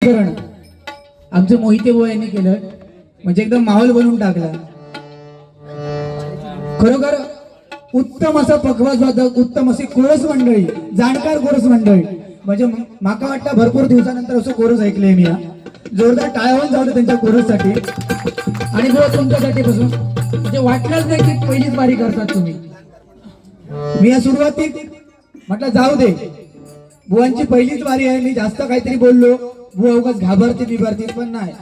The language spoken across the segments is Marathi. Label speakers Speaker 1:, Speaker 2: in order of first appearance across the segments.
Speaker 1: आमचे मोहिते भाऊ यांनी केलं, म्हणजे एकदम माहोल बनवून टाकला. खरोखर उत्तम असा पखवाज वादक, उत्तम अशी कोरस मंडळी, जाणकार कोरस मंडळी. म्हणजे माका वाटतं भरपूर दिवसानंतर असं कोरस ऐकले मी. जोरदार टाळ्या जाऊ दे त्यांच्या कोरससाठी. आणि भाऊ तुमच्यासाठी बसून म्हणजे वाटलंच नाही की पहिलीच वारी करतात तुम्ही. मी या सुरुवातीत म्हटलं जाऊ दे, बुवांची पहिलीच वारी आहे, मी जास्त काहीतरी बोललो, बुवा उगाच घाबरते बिबारतील, पण नाही.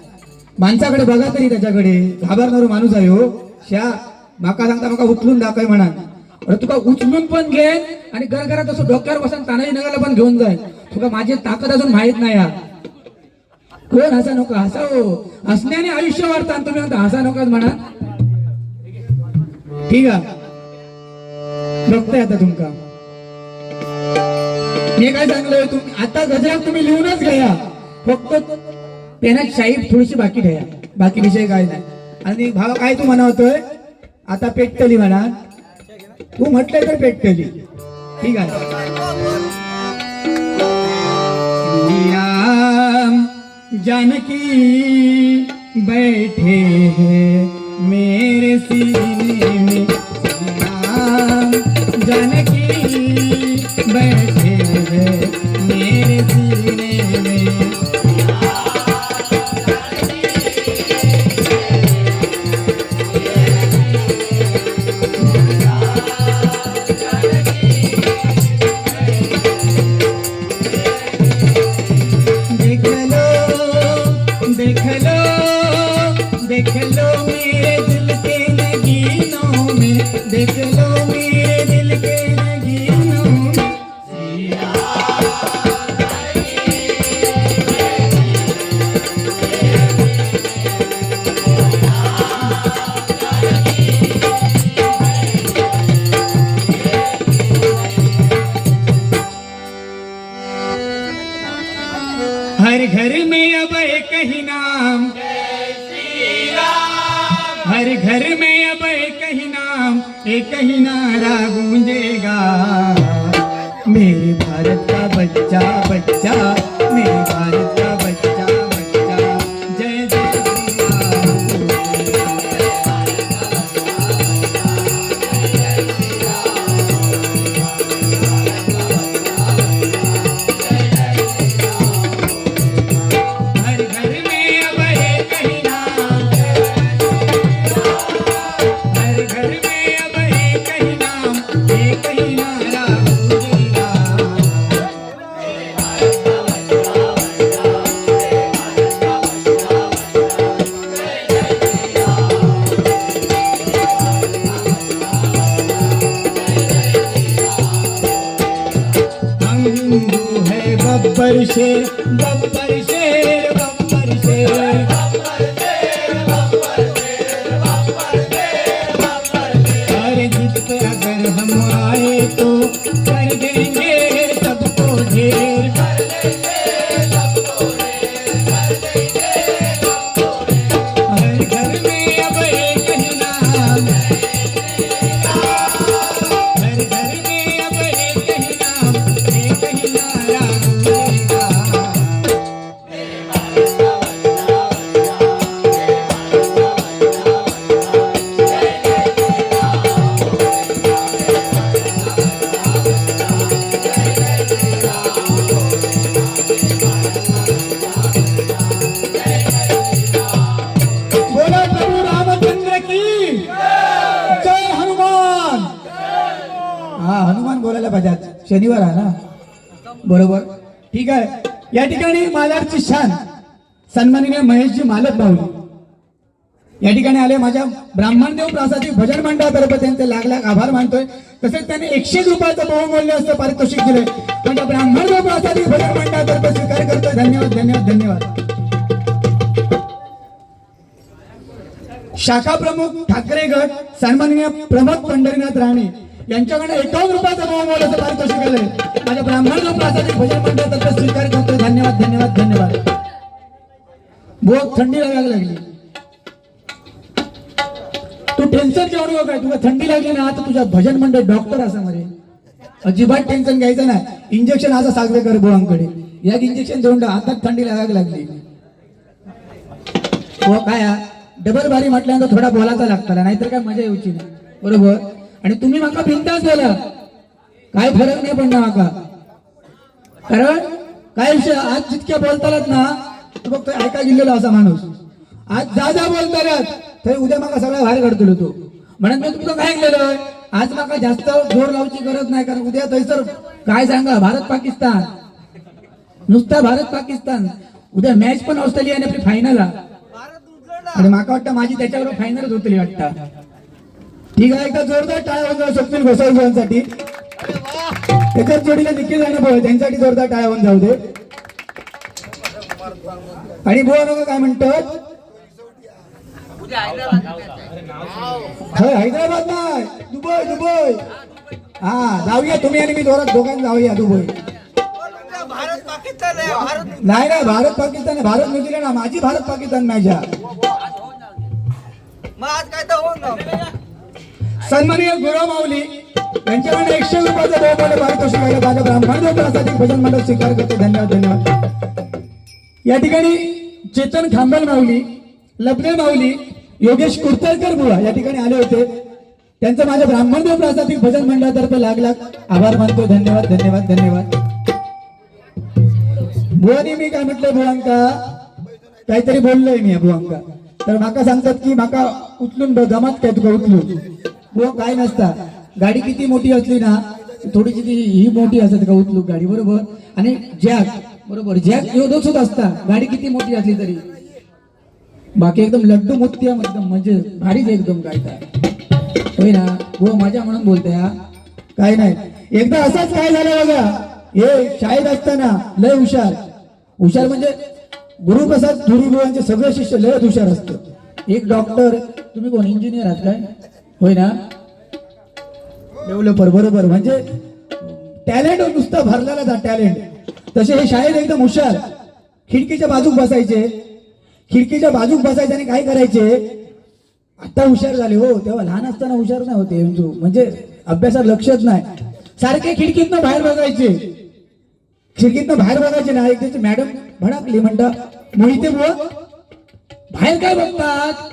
Speaker 1: माणसाकडे बघा तरी, त्याच्याकडे घाबरणारा माणूस आहे हो. श्या माका सांगता माका उचलून दाखवाय म्हणा, अरे तुका उचलून पण घेन आणि घरात असं डोक्यावर बसून तानाजी नगरला पण घेऊन जाय. तुका माझी ताकद अजून माहित नाही. कोण हसा नको, हसा हो, हसण्याने आयुष्य वाढतं. तुम्ही म्हणता हसा नकोच म्हणा. ठीक आहे, बघताय आता तुमका मी काय सांगलोय. तुम्ही आता गजरात तुम्ही लिहूनच घ्या, फक्त पेनात शाई थोडीशी बाकी ठेवा, बाकी विषय काय नाही. आणि भावा काय तू म्हणा होतोय आता पेटतली म्हणा, तू म्हटलंय तर पेटतली. ठीक आहे. जानकी बैठे हैं मेरे सीने में, जानकी बैठे हैं मेरे सीने में. देख लो मेरे दिल के नगीनों में, देख लो मेरे दिल के नगीनों में. हर घर में अब एक ही नाम, हर घर में अब एक ही नाम, एक ही नारा गूंजेगा, मेरे भारत का बच्चा बच्चा, मेरे भारत का बच्चा बच्चा, जय जय बब्बर शेर, बब्बर शेर, बब्बर शेर, अरे जिस पे अगर हम आए तो कर देंगे सबको ढेर. हर घर में अब एक ही नाम, हर घर में अब एक ही नाम, एक ही नारा. हनुमान बोलायला पाहिजे. शनिवार आहे ना, बरोबर. ठीक आहे. या ठिकाणी मालाडची शान सन्माननीय महेशजी मालक भाऊ या ठिकाणी आले. माझ्या ब्राह्मणदेव प्रासादिक भजन मंडळातर्फे त्यांचे लाख लाख आभार मानतोय. तसेच त्यांनी 101 रुपयाचं बहुमूल्य असं पारितोषिक दिले. म्हणजे ब्राह्मणदेव प्रासादिक भजन मंडळातर्फे स्वीकार करतोय. धन्यवाद धन्यवाद धन्यवाद. शाखा प्रमुख ठाकरे गट सन्माननीय प्रमोद पंढरीनाथ राणे यांच्याकडे 51 रुपयाचं बहुमूल्याचं पारितोषिक आलंय. माझ्या ब्राह्मण प्रासादिक भजन मंडळातर्फे स्वीकार करतोय. धन्यवाद धन्यवाद धन्यवाद. बहुत थंडी लागायला लागली, तू टेन्शन घेऊ नको. काय तुला थंडी लागली ना, आता तुझ्या भजन मंडळ डॉक्टर असा मध्ये अजिबात टेन्शन घ्यायचं नाही. इंजेक्शन असं साजरे कर बुवांकडे. एक इंजेक्शन देऊन हातात थंडी लागायला लागली. हो काय डबल बारी म्हटल्यानंतर थोडा बोलायचा लागताला, नाहीतर काय मजा येऊची नाही. बरोबर. आणि तुम्ही माका बिनधास्त बोला, काय फरक नाही पडणार माका. कारण काय विषय आज जितक्या बोलतालात ना फक्त ऐका गेलेलो असा माणूस आज जा बोलतालात तर उद्या माका सगळ्या बाहेर काढतो तो. म्हणून मी तुमचं काय ऐकलेलं आज माका जास्त जोर लावची गरज नाही, कारण उद्या थैसर काय सांगा भारत पाकिस्तान, नुसता भारत पाकिस्तान. उद्या मॅच पण ऑस्ट्रेलिया आणि आपली फायनल आणि माका वाटतं माझी त्याच्याबरोबर फायनलच होतली वाटतं. ठीक आहे, एकदा जोरदार टाळ्या होऊन स्वप्नील घोसाळीसाठी, त्याच्याच जोडीला निखिल जाणं त्यांच्यासाठी जोरदार टाळ्या होऊन जाऊ दे. आणि बुवा नका काय म्हणतात, हैदराबाद नाही दुबई, दुबई. हा जाऊया तुम्ही आणि मी जोरात दोघांनी जाऊया दुबई. नाही नाही भारत पाकिस्तान आहे, भारत न्यूझीलंड. माझी भारत पाकिस्तान मॅच सन्माननीय गुरव माऊली यांच्याकडे 100 रुपयाचा बहुमान पारितोषिक आहे. माझ्या ब्राह्मण प्रसादी भजन मंडळ स्वीकार करते. धन्यवाद धन्यवाद. या ठिकाणी चेतन खांबल माऊली, लबने माऊली, योगेश कुर्तरकर बुवा या ठिकाणी आले होते. त्यांचं माझ्या ब्राह्मणदेव प्रासादिक भजन मंडळातर्फे लाख लाख आभार मानतो. धन्यवाद धन्यवाद धन्यवाद. बुवानी मी काय म्हटलंय बुवांका, काहीतरी बोललोय मी बुवांका, तर माका सांगतात की माका उचलून जमात काय तुका उचलून. बुवा काय नसता, गाडी किती मोठी असली ना थोडीशी ती ही मोठी असते का उचलू गाडी. बरोबर. आणि जॅक बरोबर, जॅक योधोच असता गाडी किती मोठी असली तरी. बाकी एकदम लड्डू मोठी एकदम म्हणजे भारीच एकदम काय काय होय ना. हो माझ्या म्हणून बोलतोय हा, काय नाही. एकदा असाच काय झालं बघा, हे शाळेत असताना लय हुशार, हुशार म्हणजे गुरुप्रसाद धुरीबुवांचे सगळे शिष्य लय हुशार असतं. एक डॉक्टर, तुम्ही कोण इंजिनियर आहात काय होय ना, डेव्हलपर. बरोबर. म्हणजे टॅलेंट नुसतं भरलेला जा टॅलेंट. तसे हे शाळेत एकदम हुशार, खिडकीच्या बाजूक बसायचे, खिडकीच्या बाजूक बसायचे आणि काय करायचे, आता हुशार झाले हो, तेव्हा लहान असताना हुशार नाही होते, म्हणजे अभ्यासात लक्षच नाही. सारखे खिडकीतनं बाहेर बघायचे, खिडकीतनं बाहेर बघायचे ना. एक त्याची मॅडम भडकली, म्हणता मोहिते बुवा बाहेर काय बघतात.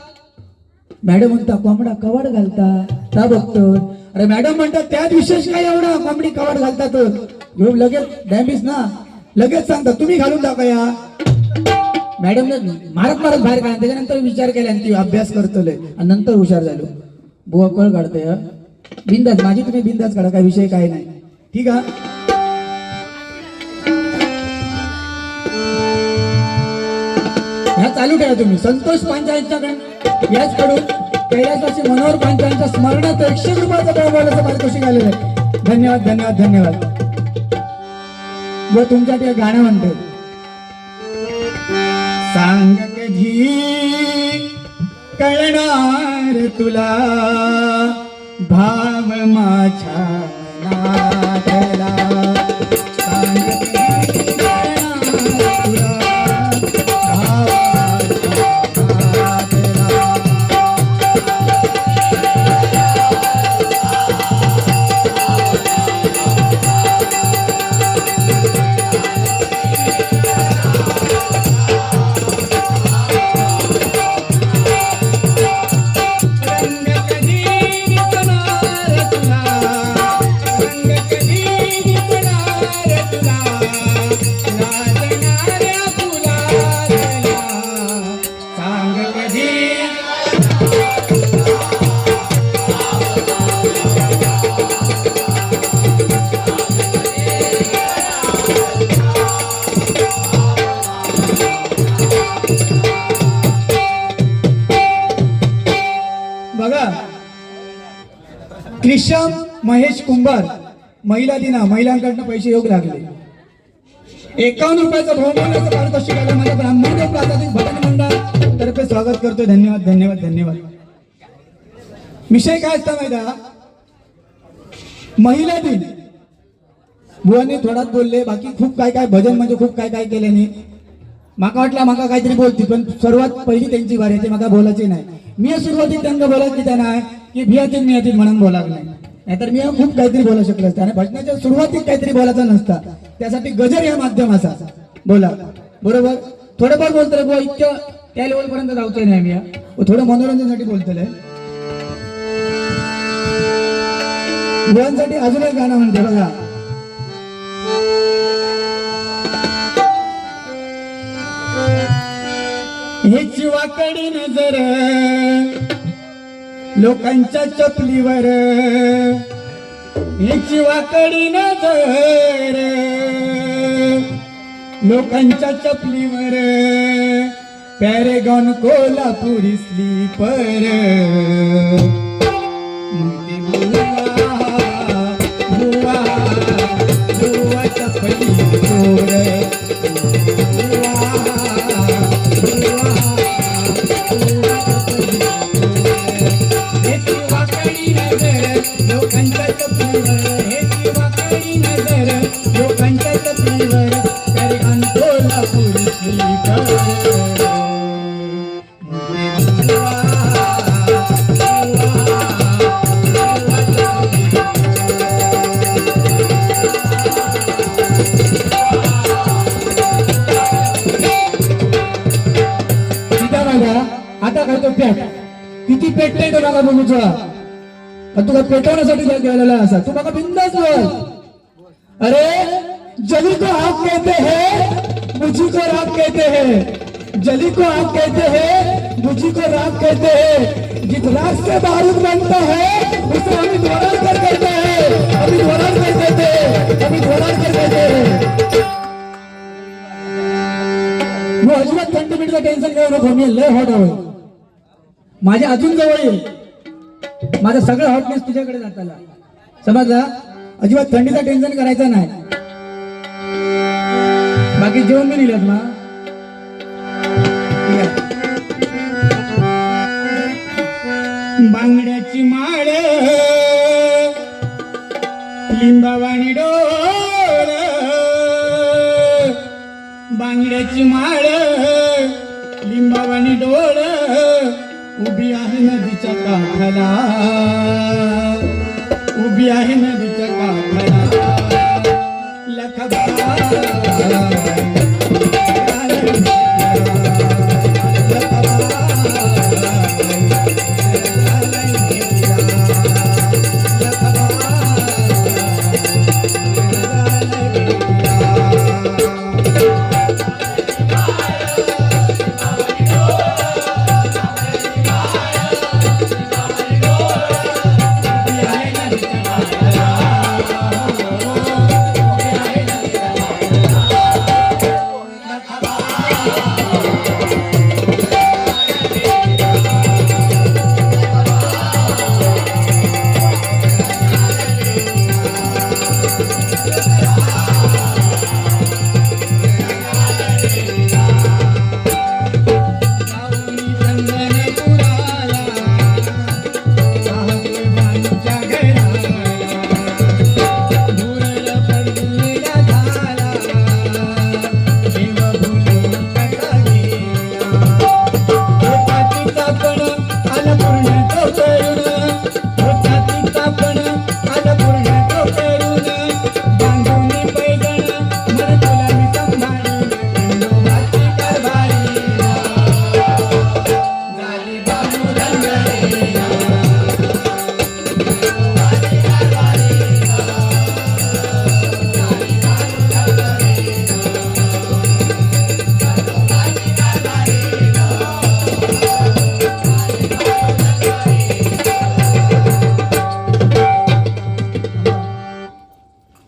Speaker 1: मॅडम म्हणता कोंबडा कवाड घालता का बघतो. अरे मॅडम म्हणतात त्यात विशेष काय एवढा, कोंबडी कवाड घालतात. घेऊन लगेच डॅम्बिस ना लगेच सांगतात तुम्ही घालून टाका या. मॅडम मारत मारत बाहेर काढा. त्याच्यानंतर विचार केला आणि ती अभ्यास करतोय आणि नंतर हुशार झालो. बुवा कळ काढतोय बिंदास, माझी तुम्ही बिंदास काढा, काय विषय काय नाही. ठीक आहे. ह्या चालू ठेवा तुम्ही. संतोष पांचाळ्यांच्याकडून याचकडून कैलासवासी मनोहर पांचाळ्यांच्या स्मरणात 100 रुपयाचा बहुमानाचं पारितोषिक आलेलं आहे. धन्यवाद धन्यवाद धन्यवाद. व तुमच्यासाठी गाणं म्हणतो, सांग कधी कळणार तुला भाव माझ्या मनातला. सांग कधी कळणार तुला भाव क्रिशम महेश कुंभार महिला दिना महिलांकडनं पैसे योग लागले. 51 रुपयाचं बहुमानाचं पारितोषिक आलं. माझ्या ब्राह्मणदेव प्रासादिक भजन मंडळ तर्फे स्वागत करतोय. धन्यवाद धन्यवाद धन्यवाद. विषय काय असता माहिती, महिला दिन. बुवांनी थोडाच बोलले, बाकी खूप काय काय भजन म्हणजे खूप काय काय केले नाही. माका वाटलं माका काहीतरी बोलती, पण सर्वात पहिली त्यांची वारी आहे, ते माका बोलायची नाही. मी सुरुवातीत त्यांना बोलायची त्या नाही की भियातील मियातील म्हणून बोलाक नाही. नाहीतर मी खूप काहीतरी बोलू शकलो असतं आणि भजनाच्या सुरुवातीत काहीतरी बोलायचं नसता. त्यासाठी गजर या माध्यम असा बोला बरोबर. थोडंफार बोलतोय बुवा, इतक्या त्या लेवल पर्यंत जाऊतोय नाही मी. थोडं मनोरंजनासाठी बोलतोय. बुवांसाठी अजून एक गाणं म्हणते बघा. हेची वाकडी नजर लोकांच्या चपलीवर, हेची वाकडी नजर लोकांच्या चपलीवर, पॅरेगॉन कोल्हापुरी स्लीपर. बुवा बुवा चपली चोर, लोकांच्या चपलीवर, हेची वाकडी नजर लोकांच्या चपलीवर, पॅरेगॉन कोल्हापुरी स्लीपर. आता काय तो पेट किती पेटते तो बघा बघूचा. तुला पेटवण्यासाठी गेलेला असा तू बघा बिंदास बोल. अरे जली को आग कहते हैं, मुझी को राग कहते हैं. जली को आग कहते हैं, मुझी को राग कहते हैं. जिस राग से बारूद बनता है उसे अभी धोरण कर कहते हैं, अभी धोरण कर कहते हैं, अभी धोरण कर कहते हैं. वो अजिबात 20 मिनिटचं टेन्शन घेऊ नको. मी लय हॉट आहे. माझ्या अजून जवळ येईल. माझा सगळं हॉटनेस तुझ्याकडे जाताला समजला. अजिबात थंडीचा टेन्शन करायचं नाही. बाकी जेवण मी लिहिलं ना. बांगड्याची माळ लिंबावाणी डोळ, बांगड्याची माळ लिंबावाणी डोळ, उभी आहे नदीच्या काठाला, उभी आहे नदीच्या काठाला.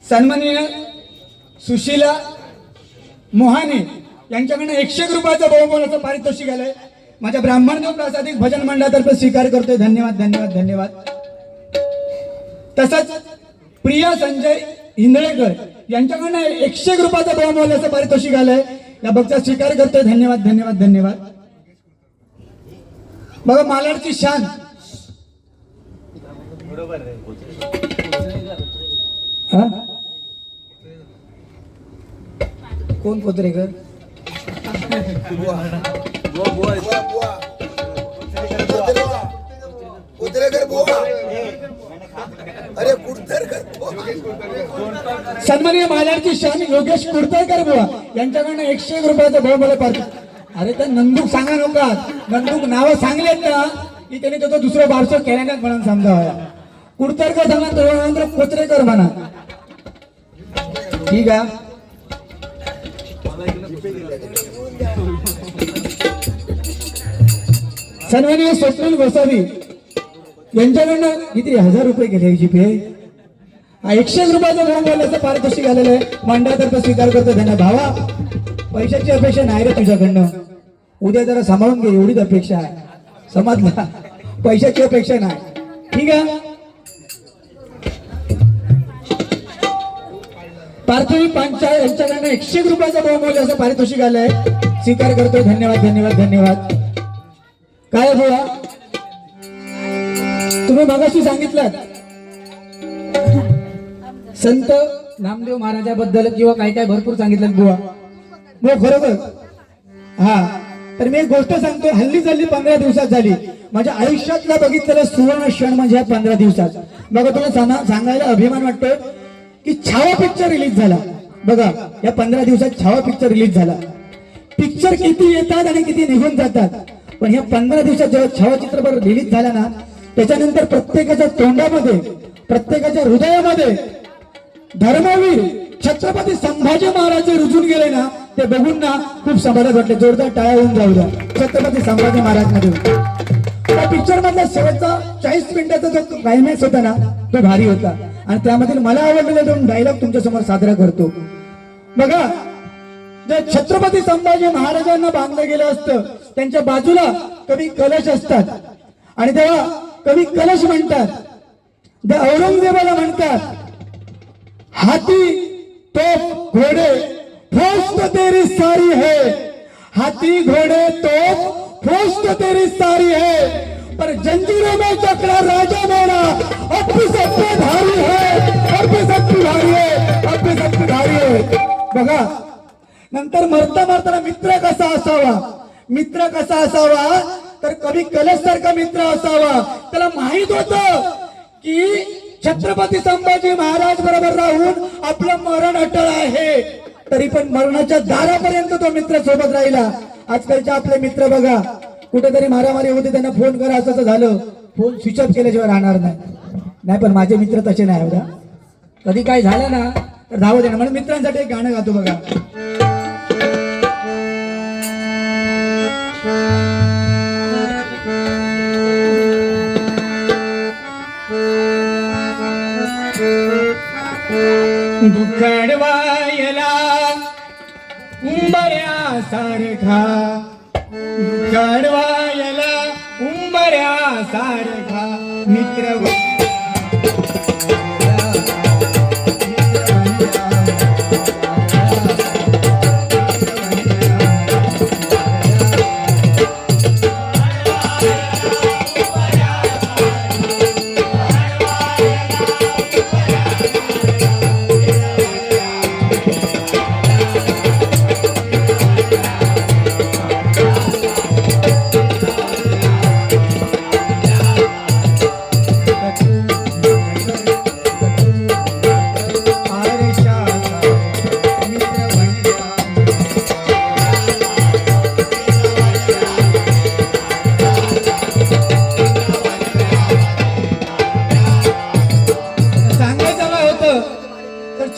Speaker 1: सन्माननीय सुशीला मोहाने यांच्याकडनं 101 रुपयाचं बहुमानाचं पारितोषिक आलंय. माझ्या ब्राह्मणदेव प्रासादिक भजन मंडळातर्फे स्वीकार करतोय. धन्यवाद धन्यवाद धन्यवाद. तसंच प्रिया संजय हिंदळेकर यांच्याकडनं 101 रुपयाचं बहुमानाचं पारितोषिक आलंय. या बघचा स्वीकार करतोय. धन्यवाद धन्यवाद धन्यवाद. बघा मालाडची शान हा कोण कोतरेकर
Speaker 2: अरे
Speaker 1: सन्माननीय मालाडची शान योगेश कुर्तळकर बुवा यांच्याकडनं 101 रुपयाचा बहुमूल्य पारितोषिक. अरे तर नंदूक सांगा नका, नंदूक नावं सांगलेत ना की त्याने तो दुसरं बारसो केल्यानंच म्हणून समजावया. कुर्तळकर सांगा तर कोचरेकर म्हणा. ठीक आहे. सन्माननीय स्वप्नील गोसावी यांच्याकडनं किती 1000 रुपये गेले जीपे. 101 रुपयाचा बहुमूल्याचं पारितोषिक आलेलं आहे. मंडळातर्फे स्वीकार करतो. त्यांना भावा पैशाची अपेक्षा नाही रे तुझ्याकडनं, उद्या जरा सांभाळून घे एवढीच अपेक्षा आहे. समजला, पैशाची अपेक्षा नाही. ठीक आहे. पार्थवी पांचाळ यांच्याकडनं 101 रुपयाचा बहुमूल्याचं पारितोषिक आलंय. स्वीकार करतो. धन्यवाद धन्यवाद धन्यवाद. काय बुवा तुम्ही मगाशी सांगितलं संत नामदेव महाराजाबद्दल किंवा काय काय भरपूर सांगितलं बुवा. खरोखर हा. तर मी एक गोष्ट सांगतो. हल्ली 15 दिवसात झाली. माझ्या आयुष्यातला बघितलेला सुवर्ण क्षण म्हणजे या 15 दिवसात. बघा तुम्हाला सांगायला अभिमान वाटतोय की छावा पिक्चर रिलीज झाला. बघा या 15 दिवसात छावा पिक्चर रिलीज झाला. पिक्चर किती येतात आणि किती निघून जातात, पण ह्या 15 दिवसात जेव्हा छावा चित्रपट रिलीज झाला ना त्याच्यानंतर प्रत्येकाच्या तोंडामध्ये प्रत्येकाच्या हृदयामध्ये धर्मवीर छत्रपती संभाजी महाराज रुजून गेले ना ते बघून ना खूप समाधान वाटले. जोरदार टाळ्या होऊन जाऊ द्या छत्रपती संभाजी महाराज मध्ये. त्या पिक्चर मधला शेवटचा 40 मिनिटाचा जो क्लायमॅक्स होता ना तो भारी होता आणि त्यामधील मला आवडलेले 2 डायलॉग तुमच्या समोर साजरा करतो. बघा जे छत्रपती संभाजी महाराजांना बांधलं गेलं असतं त्यांच्या बाजूला कवी कलश असतात आणि तेव्हा कवी कलश म्हणतात. त्या औरंगजेबाला म्हणतात हाथी तोप घोडे फौज तो तेरी सारी है, हाथी घोड़े तोप फौज तो तेरी सारी है, पर जंजीरों में जकड़ा राजा मेरा अब भी सब पे भारी है, अब भी सब पे भारी है, अब भी सब पे भारी है. बघा नंतर मरता मरताना मित्र कसा असावा, मित्र कसा असावा तर कवी कलश सारखा मित्र असावा. त्याला माहित होतं की छत्रपती संभाजी महाराज बरोबर राहून आपलं मरण अटळ आहे, तरी पण मरणाच्या दारापर्यंत तो मित्र सोबत राहिला. आजकालचे आपले मित्र बघा कुठेतरी मारामारी होते त्यांना फोन करा असं झालं फोन स्विच ऑफ केल्याशिवाय राहणार नाही. पण माझे मित्र तसे नाही एवढा. कधी काय झालं ना तर धावत येणार. म्हणून मित्रांसाठी एक गाणं गातो बघा. दुखडवायला उंबऱ्यासारखा, दुखडवायला उंबऱ्यासारखा मित्र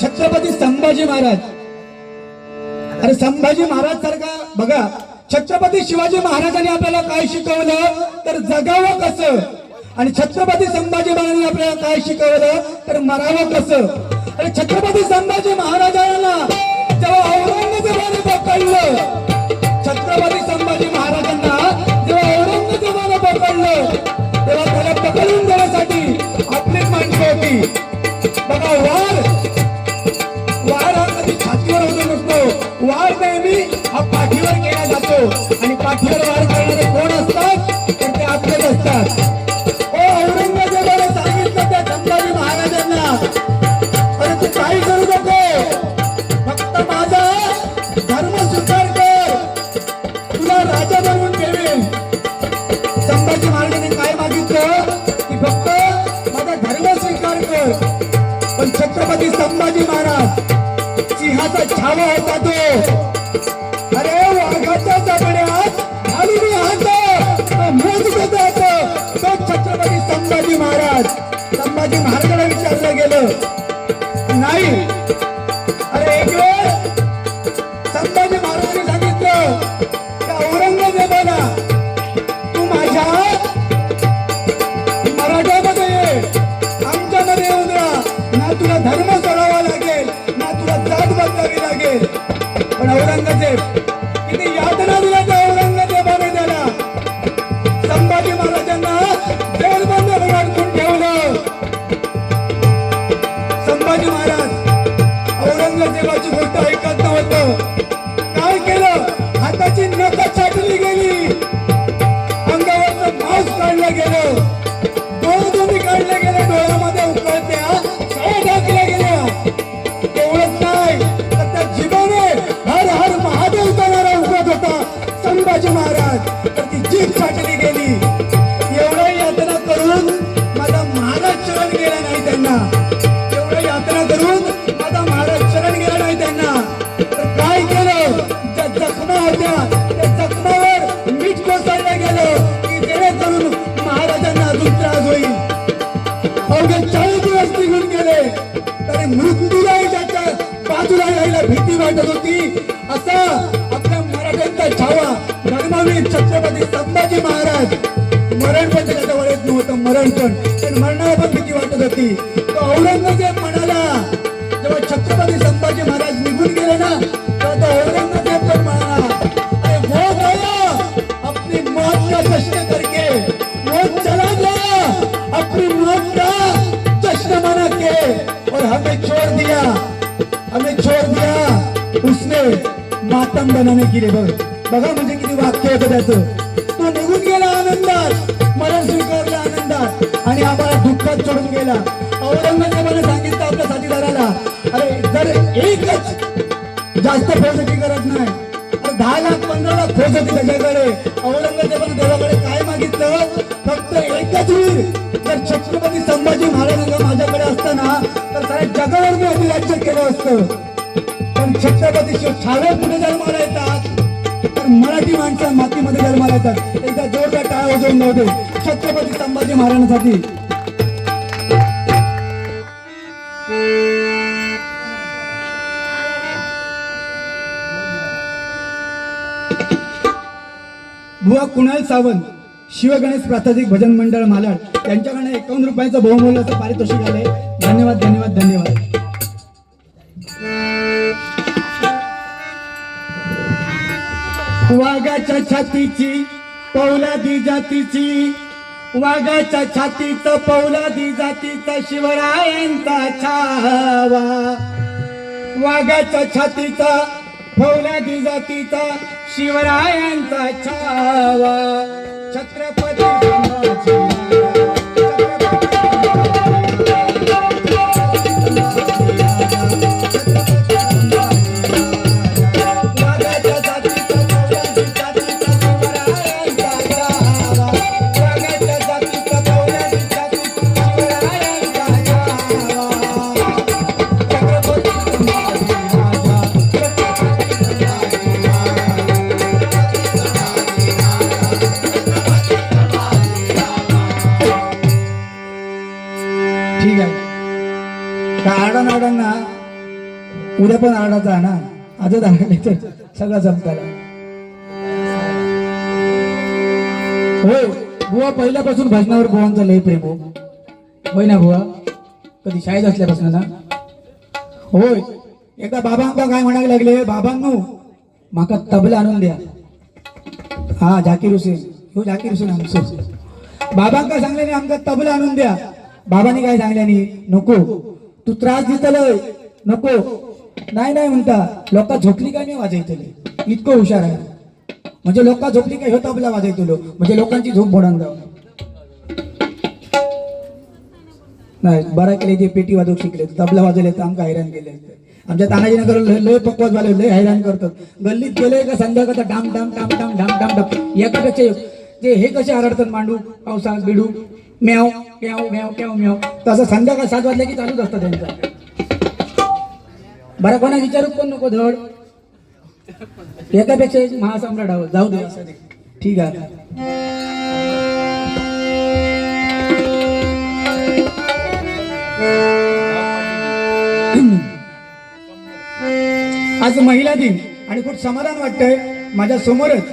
Speaker 1: छत्रपती संभाजी महाराज. अरे संभाजी महाराज सारखा बघा छत्रपती शिवाजी महाराजांनी आपल्याला काय शिकवलं तर जगावं कसं, आणि छत्रपती संभाजी महाराजांनी आपल्याला काय शिकवलं तर मरावं कसं. आणि छत्रपती संभाजी महाराजांना जेव्हा औरंगजेबाने पकडलं, छत्रपती संभाजी महाराजांना जेव्हा औरंगजेबाने पकडलं तेव्हा त्याला पकडून देण्यासाठी आपलीच माणसं होती. बघा वार हा कधी छातीवर होतो नसतो, वार नेहमी हा पाठीवर केला जातो आणि पाठीवर वार करणारे कोण असतात तर ते आपलेच असतात. औरंगजेबाने सांगितलं त्या संभाजी महाराजांना अरे तू काही करू नको, फक्त माझा धर्म स्वीकार कर, तुला राजा बनवून ठेवेन. संभाजी महाराजांनी काय मागितलं की फक्त माझा धर्म स्वीकार कर. पण छावा होता तो. अरे वाघाच्या जबड्यात घालून हात मोजत होता तो छत्रपती संभाजी महाराज. संभाजी महाराजांना विचारलं गेलं नाही. अरे एक वेळ संभाजी महाराजांनी सांगितलं त्या औरंगजेबाला तू माझ्या मराठ्यामध्ये ये, आमच्यामध्ये येऊन राहा. ना तुला धर्म सोडावा लागेल ना तुला जात बदलावी लागेल. पण औरंगजेब किती यातना दिल्या त्या औरंगजेबाने त्याला. संभाजी महाराजांना जेलमध्ये अडकून ठेवलं. संभाजी महाराज औरंगजेबाची गोष्ट ऐकत नव्हतं. काय केलं? हाताची नख छाटली गेली, अंगावरचं मांस काढलं गेलं, डोळे काढले गेले, डोळ्यामध्ये उकळत्या सळ्या टाकल्या गेल्या. एवढंच नाही तर त्या जिभेने हर हर महादेवचा नारा उगत होता संभाजी महाराज. तर ती जीभ छाटली गेली. एवढं यातना करून माझा महाराज शरण गेला नाही त्यांना. एवढं यातना करून माझा महाराज शरण गेला नाही त्यांना. तर काय केलं? ज्या जखमा होत्या त्या जखमावर मीठ कोसळलं गेलं की जेणेकरून महाराजांना अजून त्रास होईल. अवघे 40 दिवस निघून गेले तरी मृत्यूलाही त्याच्या बाजूला यायला भीती वाटत होती. असा आपल्या मराठ्यांचा छावा धर्मवीर छत्रपती संभाजी महाराज. मरण पण त्याच्या जवळ येत नव्हतं. मरण पण मरणाला पण भीती वाटत होती. तो औरंगजेब म्हणाला, जेव्हा छत्रपती संभाजी महाराज निघून गेले ना तेव्हा तो औरंगजेब पण म्हणाला, अरे वो गया अपनी मौत का जश्न करके, वो चला गया अपनी मौत का जश्न मना के, और हमें छोड़ दिया उसने मातम बनाने के लिए. बघा म्हणजे किती वाक्य होतं त्याचं. तो निघून गेला आनंदात, मरण स्वीकारला आनंदात आणि आम्हाला दुःखात सोडून गेला. औरंगजेबाने सांगितलं आपल्या साथीदाराला, अरे जर एकच जास्त फौजची गरज नाही, 10 लाख 15 लाख फौज होती त्याच्याकडे. औरंगजेबाने देवाकडे काय मागितलं? फक्त एकच वीर जर छत्रपती संभाजी महाराजांना माझ्याकडे असताना तर साऱ्या जगावर मी अधिराज्य केलं असतं. पण छत्रपती शिव छावे पुढे जन्माला येतात तर मराठी माणसं मातीमध्ये जन्माला येतात. एकदा जोरदार टाळ्या वाजवून नव्हते छत्रपती संभाजी महाराजांसाठी. बुवा कुणाल सावंत शिवगणेश प्रातिनिधिक भजन मंडळ मालाड यांच्याकडे 51 रुपयाचं बहुमूल्याचं पारितोषिक आले. धन्यवाद धन्यवाद धन्यवाद. वाघाच्या छातीची पौलादी जातीची, वाघाच्या छातीचं पौलादी जातीचा शिवरायांचा छावा. वाघाच्या छातीचा पौलादी जातीचा शिवरायांचा छावा. छत्रपती संभाजी ठीक आहे. आरडाना उद्या पण आरडाचा ना, आजच आरडले तर सगळं जमताला. होय बुवा, पहिल्यापासून भजनावर बुवांचा लय प्रेम हो. होय ना बुवा? कधी शाळेत असल्यापासून ना? होय. एकदा बाबांका काय म्हणायला लागले, बाबांनो माका तबला आणून द्या. हा झाकीर हुसेन, हो झाकीर हुसेन आमचं. बाबांका सांगल्याने आमका तबला आणून द्या. बाबांनी काय सांगल्याने, नको तू त्रास देतलय, नको. नाही नाही म्हणता, लोक झोपली काय नाही वाजयतले. इतकं हुशार आहे. म्हणजे लोक झोपली काय ह्यो तबला वाजयतलो, म्हणजे लोकांची झोप मोडान जाऊ. नाही बरा केले ते पेटी वाजवू शिकले, तबला वाजवले तर आमका हैराण केले. आमच्या तानाजी नगर लय पकवाज वाले लय हैराण करतात. गल्लीत गेले का संध्याकाळचा डाम डाम डाम डाम डाम डाम डाम एकापेक्षा ते हे कसे आरडतात मांडू पावसात बिडू म्याव म्याव म्याव म्याव म्याव. तसं संध्याकाळ 7 वाजले की चालूच असतं त्यांचं. बरं कोणा विचारू पण नको धड, एकापेक्षा एक महासम्राट आहोत, जाऊ दे असं दे. ठीक आहे. आज महिला दिन आणि खूप समाधान वाटतंय. माझ्या समोरच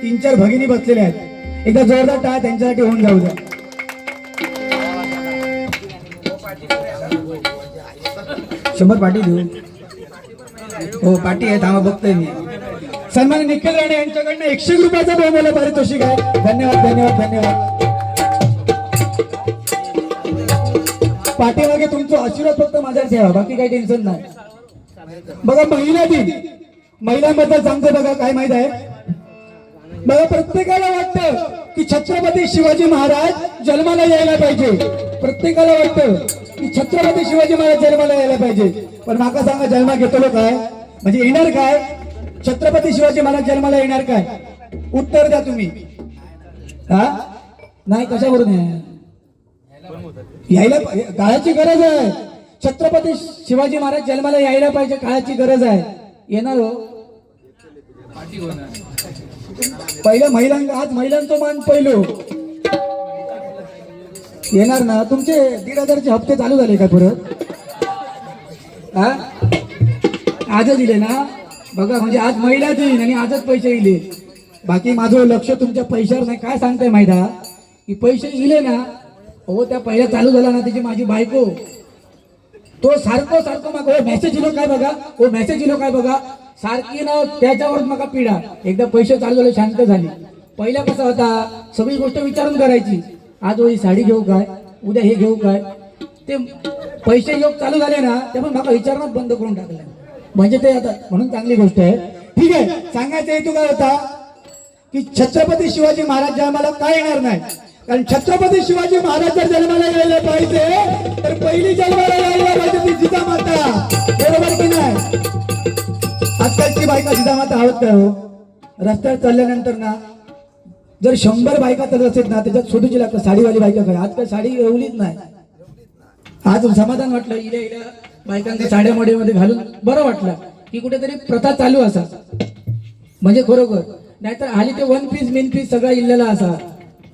Speaker 1: 3-4 भगिनी बसलेल्या आहेत. एकदा जोरदार टाळ त्यांच्यासाठी होऊन जाऊ द्या. शंभर पाटी देऊ. हो पाटी आहे, थांबा बघतोय मी. सन्मान निखिल राणे यांच्याकडनं 101 रुपयाचा बहुमूल्य पारितोषिक आहे. धन्यवाद धन्यवाद धन्यवाद. पाठीमागे तुमचा आशीर्वाद फक्त माझ्यावर ठेवा, बाकी काही टेन्शन नाही. बघा महिला दिन, महिलांबद्दल सांगतो बघा काय माहित आहे. बघा प्रत्येकाला वाटतं की छत्रपती शिवाजी महाराज जन्माला यायला पाहिजे. प्रत्येकाला वाटतं की छत्रपती शिवाजी महाराज जन्माला यायला पाहिजे. पण माका सांगा जन्मा घेतलो काय, म्हणजे येणार काय? छत्रपती शिवाजी महाराज जन्माला येणार काय? उत्तर द्या तुम्ही. हा नाही, कशावरून यायला काळाची गरज आहे. छत्रपती शिवाजी महाराज जन्माला यायला पाहिजे, काळाची गरज आहे. येणार हो पहिलं महिलांना, आज महिलांचं मान पहिलं येणार ना. तुमचे 1,500चे हप्ते चालू झाले का परत? हा आजच दिले ना. बघा म्हणजे आज महिला दिन आणि आजच पैसे दिले. बाकी माझं लक्ष तुमच्या पैशावर नाही. काय सांगताय माहिती आहे की पैसे दिले ना, हो त्या पहिल्या चालू झाला ना, त्याची माझी बायको तो सारखं सारखं मग हो मेसेज दिलो काय बघा, हो मेसेज दिलो काय बघा, सारखी ना त्याच्यावर मग पिढा. एकदा पैसे चालू झाले शांत झाली. पहिला कसा होता, सगळी गोष्ट विचारून करायची. आज ही साडी घेऊ काय, उद्या हे घेऊ काय. ते पैसे योग चालू झाले ना, त्यामुळे मला विचारणं बंद करून टाकलं. म्हणजे ते आता म्हणून चांगली गोष्ट आहे. ठीक आहे, सांगायचं हेतू काय होता की छत्रपती शिवाजी महाराज जन्माला काय येणार नाही. कारण छत्रपती शिवाजी महाराज जर जन्माला यायला पाहिजे तर पहिली जन्माला यायला पाहिजे ती जिजामाता. बरोबर की नाही? आजकालची बायका जिजामाता आहोत काय हो? रस्त्यावर चालल्यानंतर ना जर 100 बायका तर असेल ना, त्याच्यात छोटीची लागतं साडीवाली बायका काय. आजकाल साडी एवढीच नाही. आज समाधान वाटलं इल्या इल्या बायकांच्या साड्या मोडीमध्ये घालून बरं वाटलं की कुठेतरी प्रथा चालू असा. म्हणजे खरोखर नाहीतर आली ते 1 पीस मेन पीस सगळा इल्लेला असा.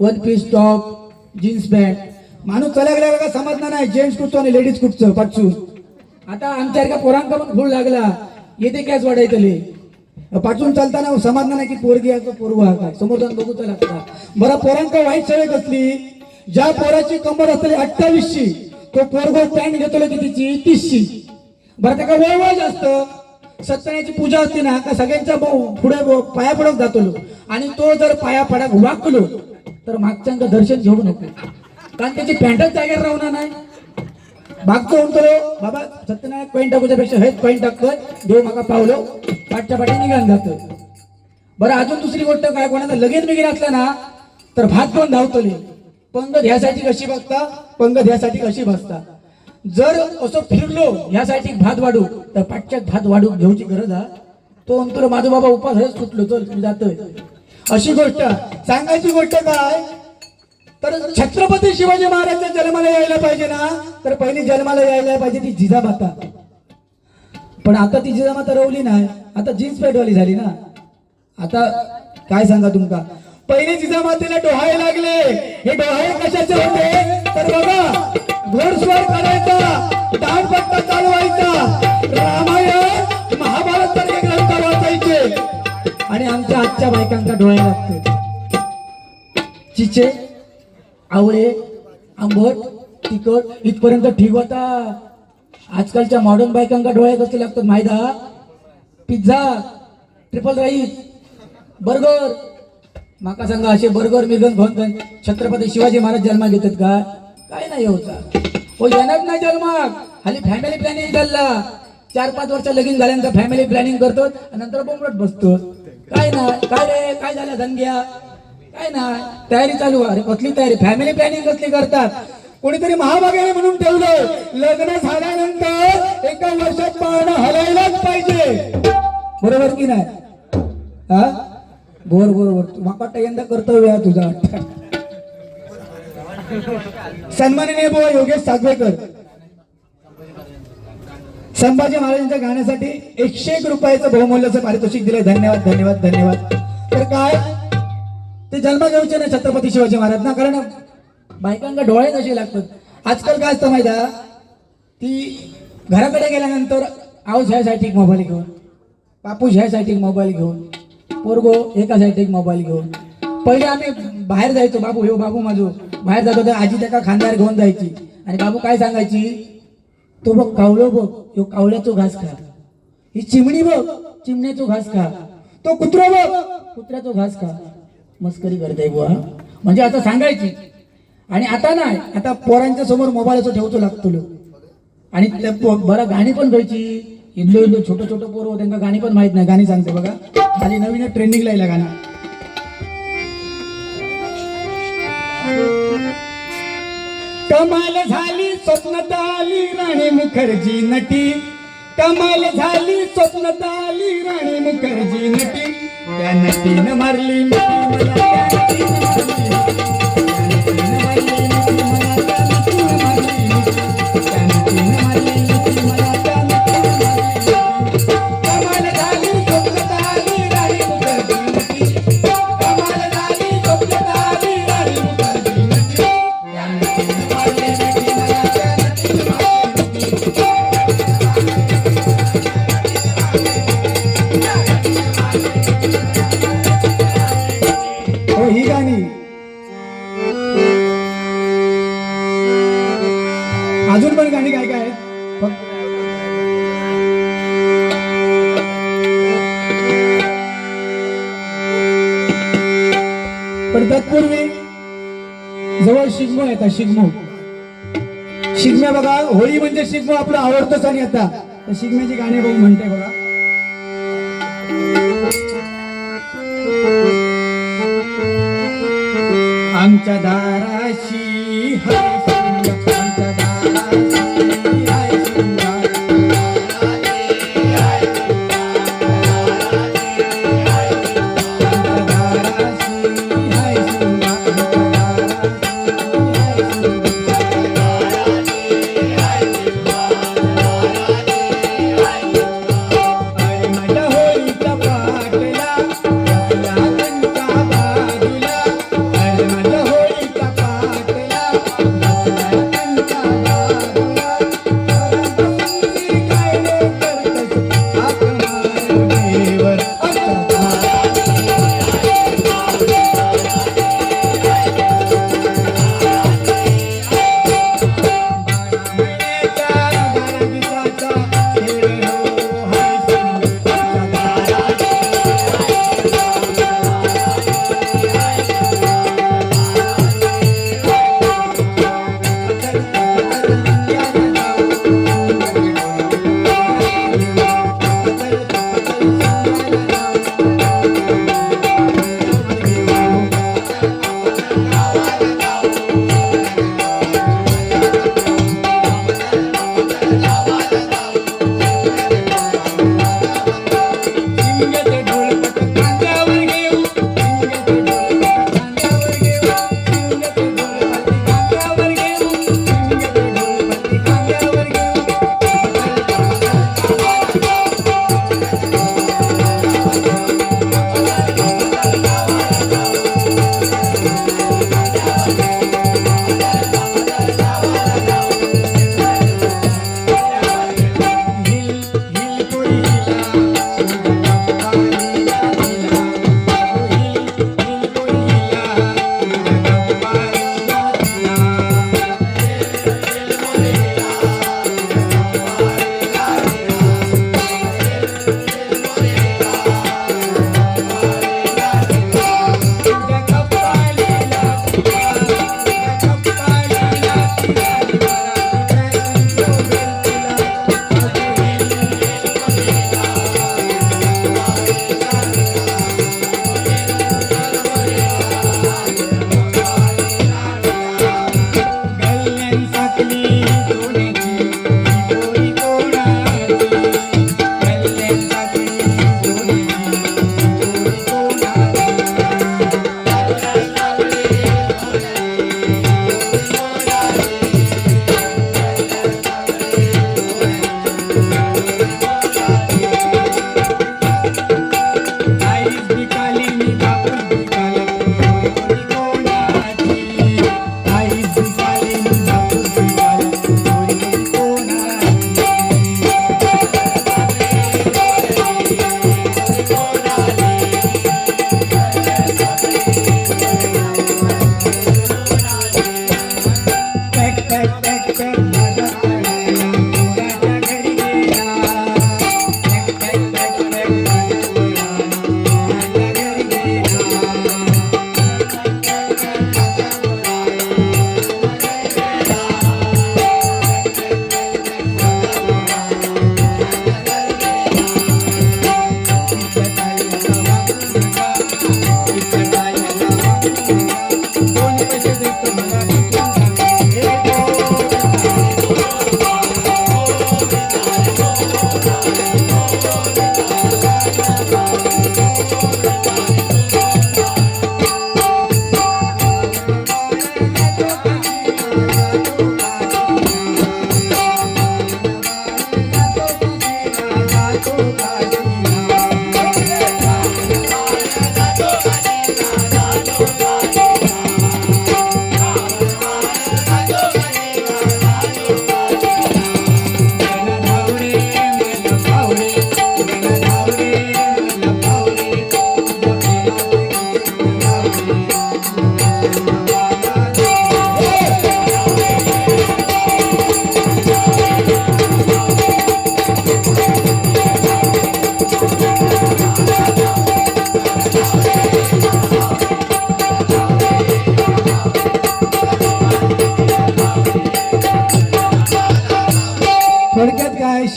Speaker 1: 1 पीस टॉप, जीन्स पॅन्ट. माणूस चला गेला का समजणार नाही जेंट्स कुठचं आणि लेडीज कुठचं पाठसून. आता आमच्या पोरांका पण खूळ लागला, येते कॅच वाढायतले पाठवून चालताना समजणार नाही की पोरगी आहे पोरगू हा काय, समोर जाऊन बघूच लागता. बरं पोरांका वाईट सवय कसली, ज्या पोराची कंबर असते 28ची तो पोरगो पॅन्ट घेतलो की तिची 30ची. बरं त्या वय वय जास्त. सत्यनारायणाची पूजा असते ना का सगळ्यांच्या पुढे पाया पडत जातो आणि तो जर पाया पडा वाकलो तर मागच्यांचं दर्शन घेऊ नको, कारण त्याची पॅन्टच जागेवर राहणार नाही. मागचं म्हणतो बाबा सत्यनारायण पॉईंट टाकूच्या पेक्षा हेच पॉईंट टाकतोय, देव माका पावलो पाठच्या पाठी निघाल जातोय. बरं अजून दुसरी गोष्ट काय, कोणाचा लगेच बिगेन असला ना तर भात पण धावतले. पंगत ह्यासाठी कशी बसता, पंगत ह्यासाठी कशी बसता. जर असं फिरलो ह्यासाठी भात वाढू तर पाठच्यात भात वाढू घेऊची गरज आहे. तो म्हणतो माझा बाबा उपास हेच सुटलो, चल मी जातोय. अशी गोष्ट सांगायची गोष्ट काय तर छत्रपती शिवाजी महाराजच्या जन्माला यायला पाहिजे ना, तर पहिली जन्माला यायला पाहिजे ती जिजामाता. पण आता ती जिजामाता रवली नाही, आता जीन्स पॅन्टवाली झाली ना. आता काय सांगा तुमका, पहिली जिजामातेला डोहाळे लागले. हे डोहाळे कशाचे होते तर बघा घोडस्वार करायचा, दांडपट्टा चालवायचा, रामायण महाभारत सारखे ग्रंथ वाचायचे. आणि आमच्या आजच्या बायकांचा डोळे लागतो चिचे आवळे आंबट तिखट इथपर्यंत ठीक होता. आजकालच्या मॉडर्न बायकांका डोळे कसले लागतात माहिती, पिझ्झा, ट्रिपल राईस, बर्गर. माका सांगा असे बर्गर मिगन घेऊन छत्रपती शिवाजी महाराज जन्मा घेतात का? काय नाही होता हो, येणार नाही जन्माक. खाली फॅमिली प्लॅनिंग चालला, 4-5 वर्ष लगीन झाल्यानंतर फॅमिली प्लॅनिंग करतो नंतर बोंबलत बसतो. काय नाही, काय रे काय झालं धनग्या, काय नाही तयारी चालू. अरे कसली तयारी, फॅमिली प्लॅनिंग कसली करतात. कोणीतरी महाभाग्याने म्हणून ठेवलं लग्न झाल्यानंतर 1 वर्षात पाळणं हलायलाच पाहिजे. बरोबर की नाही? हा बरोबर. माका यंदा कर्तव्य आहे तुझा. सन्माननीय बुवा योगेश सागवेकर संभाजी महाराजांच्या गाण्यासाठी 101 रुपयाचं बहुमूल्याचं पारितोषिक दिलंय. धन्यवाद धन्यवाद धन्यवाद. तर काय ते जन्म घेऊचे ना छत्रपती शिवाजी महाराज ना, कारण बायकांना डोळे कसे लागतात. आजकाल काय असतं माहिती आहे, ती घराकडे गेल्यानंतर आऊस ह्यासाठी मोबाईल घेऊन, बापूस ह्यासाठी मोबाईल घेऊन, पोरगो एका साईड मोबाईल घेऊन. पहिले आम्ही बाहेर जायचो, बाबू हे बाबू माझो बाहेर जातो तर आजी त्याका खांद्यावर घेऊन जायची आणि बाबू काय सांगायची, तो बघ कावळो बघ, ह्यो कावळ्याचो घास खा, ही चिमणी बघ चिमण्याचो घास खा, तो कुत्रो बघ कुत्र्याचो घास खा. मस्करी करते बुवा म्हणजे आता सांगायची. आणि आता नाही, आता पोरांच्या समोर मोबाईलचं ठेवतो लागतो आणि बरं गाणी पण घ्यायची. इल्लो इल्लो छोटं छोटं पोरं त्यांना गाणी पण माहित नाही. गाणी सांगते बघा, खाली नवीन ट्रेंडिंगला येईल गाणं. कमाल झाली स्वप्नात आली राणी मुखर्जी नटी, कमाल झाली स्वप्नात आली राणी मुखर्जी नटी, त्या नटीनं मारली मिठी मला, त्या नटीनं मारली ही गाणी. अजून पण गाणी काय काय आहेत पण तत्पूर्वी जवळ शिगमो येतात. शिगम्या बघा, होळी म्हणजे शिगमो आपलं आवडतोच. आणि आता तर शिगम्याची गाणी बघून म्हणते बघा, आमच्या दाराशी हाय शिमगा, आमच्या दाराशी हाय शिमगा,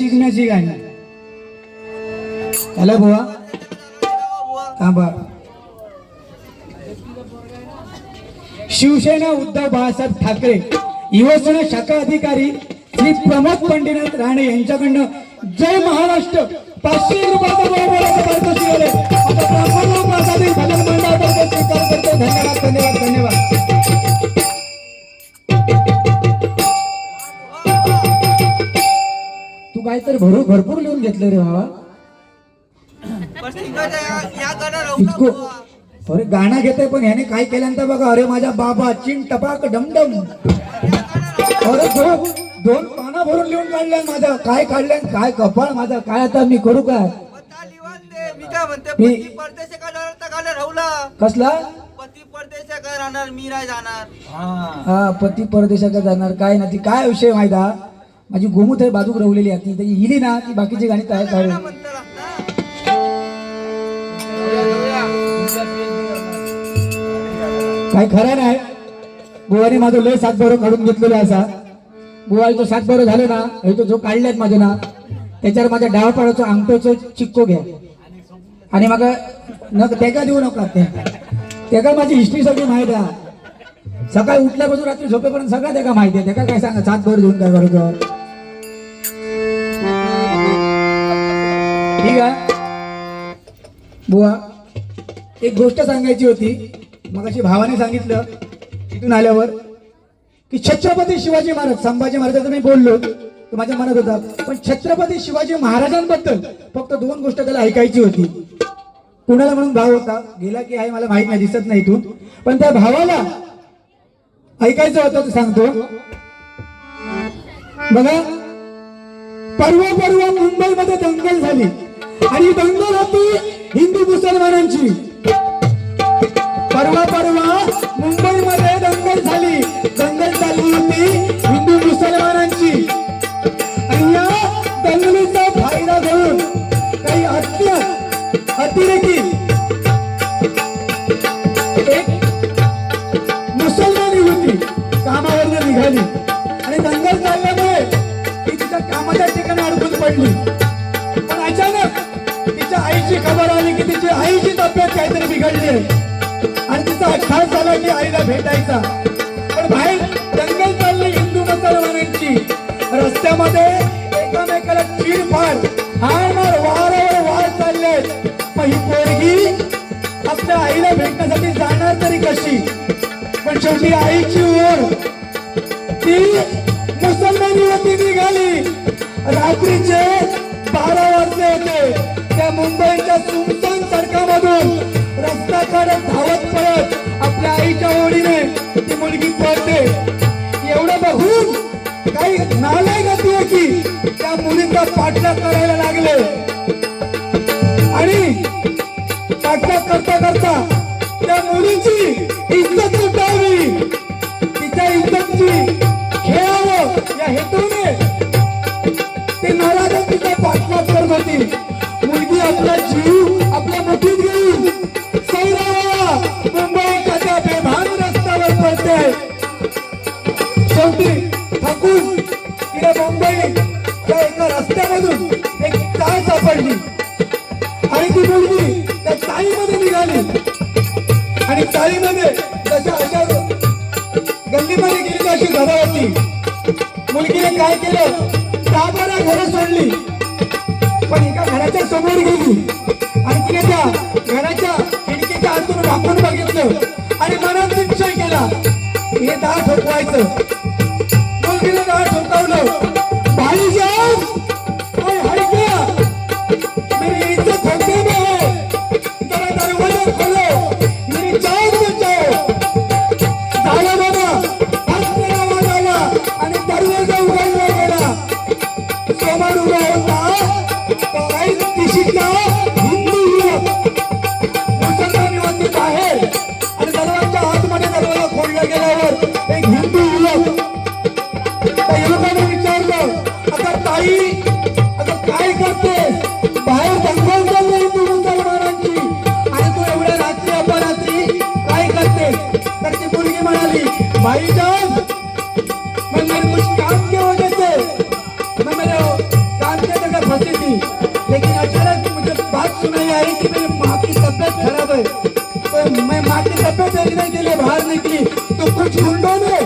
Speaker 1: शिकण्याची गाणी. हॅलो बुवा थांबा. शिवसेना उद्धव बाळासाहेब ठाकरे युवसेना शाखा अधिकारी श्री प्रमोद पंडितनाथ राणे यांच्याकडनं जय महाराष्ट्र 500 रुपयाचा बहुमानाचं पारितोषिक आले. आता ब्राह्मण प्रसादी भजन मंडळातर्फे स्वीकार करतो. धन्यवाद धन्यवाद धन्यवाद. तू काहीतरी भरपूर लिहून घेतलं रे बाबा. इतकं अरे गाणं घेते पण ह्याने काय केल्यानंतर बघा. अरे माझ्या बाबा चिन टपाक डमडम. अरे दोन पाना भरून लिहून काढल्या माझं. काय काढल्या काय कपाळ माझं. काय आता मी करू काय. कसला
Speaker 2: पती परदेशाकडे राहणार मी नाही जाणार.
Speaker 1: हा पती परदेशाकडे जाणार काय ना ती काय विषय माहिती. माझी गोमूत आहे बाजूक रवलेली आहे ती इली ना ती बाकीची गाणी तयार काढली. काय खरं नाही. बुवाने माझं लय 7 बरो काढून घेतलेलं असा. बुवा तो 7 बरो झाले ना तो जो काढलाय माझे ना त्याच्यावर माझ्या डावा पाडाचं अंगठ्याचं चिक्को घ्या आणि मग न तेका देऊ नका. त्याका माझी हिस्ट्री सगळी माहिती आहे. सकाळी उठल्यापासून रात्री झोपेपर्यंत सगळं त्याका माहिती आहे. त्याका काय सांगा 7 बरो देऊन काय करू. ठीक आहे बुवा एक गोष्ट सांगायची होती. मग अशी भावाने सांगितलं तिथून आल्यावर की छत्रपती शिवाजी महाराज संभाजी महाराजांचं मी बोललो तो माझ्या मनात होता. पण छत्रपती शिवाजी महाराजांबद्दल फक्त 2 गोष्ट त्याला ऐकायची होती. कुणाला म्हणून भाव होता गेला की आहे मला माहित नाही दिसत नाही इथून. पण त्या भावाला ऐकायचं होतं ते सांगतो बघा. परवा मुंबईमध्ये दंगल झाली आणि दंगल होती हिंदू मुसलमानांची. परवा मुंबईमध्ये दंगल झाली. दंगल चालली होती हिंदू मुसलमानांची. आणि या दंगलीचा फायदा घेऊन काही अतिरेकी एक मुसलमानी होती कामावर निघाली आणि दंगल चालल्यामुळे ती तिच्या कामाच्या ठिकाणी अडकून पडली. पण अचानक तिच्या आईची खबर आली की तिची आईची तब्येत काहीतरी बिघडली आहे आणि तिचा अट्टास झाला की आईला भेटायचा. पण बाहेर दंगल चालली हिंदू मुसलमानांची. रस्त्यामध्ये एकामेकाला चीरफाड हार वारावर वार चालले. मग ही पोरगी आपल्या आईला भेटण्यासाठी जाणार तरी कशी. पण शेवटी आईची ओढ ती मुसलमानीवरती निघाली. रात्रीचे 12 वाजले होते. त्या मुंबईच्या सुनसान सडकामधून रस्ता काढत धावत पळत आपल्या आईच्या ओढीने ती मुलगी पळते. एवढं बघून काही नालायक होती की त्या मुलीचा पाठलाग करायला लागले आणि पाठलाग करता करता त्या मुलीची इज्जत लुटावी तिच्या इज्जतची खेळावं या हेतूने ते नालायक तिचा पाठलाग करत होती. मुलगी आपला जीव आपल्या मुठीत घेऊन मुंबईच्या त्या बेभान रस्त्यावर पडते. शेवटी थकून तिला मुंबईच्या एका रस्त्यामधून एक चाळ सापडली आणि ती मुलगी त्या चाळीमध्ये निघाली. आणि चाळीमध्ये जशा अशा गल्लीमध्ये गेली अशी घरं होती. मुलगीने काय केलं 10-12 घरं सोडली. पण एका घराच्या समोर गेली आणि तिने त्या घराच्या खिडकीच्या आतून वाकून बघितलं आणि मनात निश्चय केला हे दार ठोकवायचं. मुलगीने दार ठोकावलं. भाईजान मेरी इज्जत ठोकने में है जरा दरवाजा खोलो मेरी जान बचाओ. झालं बाबा हसने आवाज आला आणि दरवाजा उघडला गेला. समोर उभा होता दिशीचा हिंदू युवक. मुसलमान युवती बाहेर आणि दरवाजाच्या आतमध्ये दरवाजा खोलला गेल्यावर एक हिंदू युवक त्या युवकाने विचारलं आता ताई आता काय करतेस. बाहेर दंगल चालली हिंदू मुसलमानांची आणि तू एवढ्या रात्री अपरात्री काय करतेस. तर ती मुलगी म्हणाली भाईजान मैं कुछ काम के वजह से मैं मेरे काम के में देखने के लिए बाहर निकली तो कुछ गुंडों ने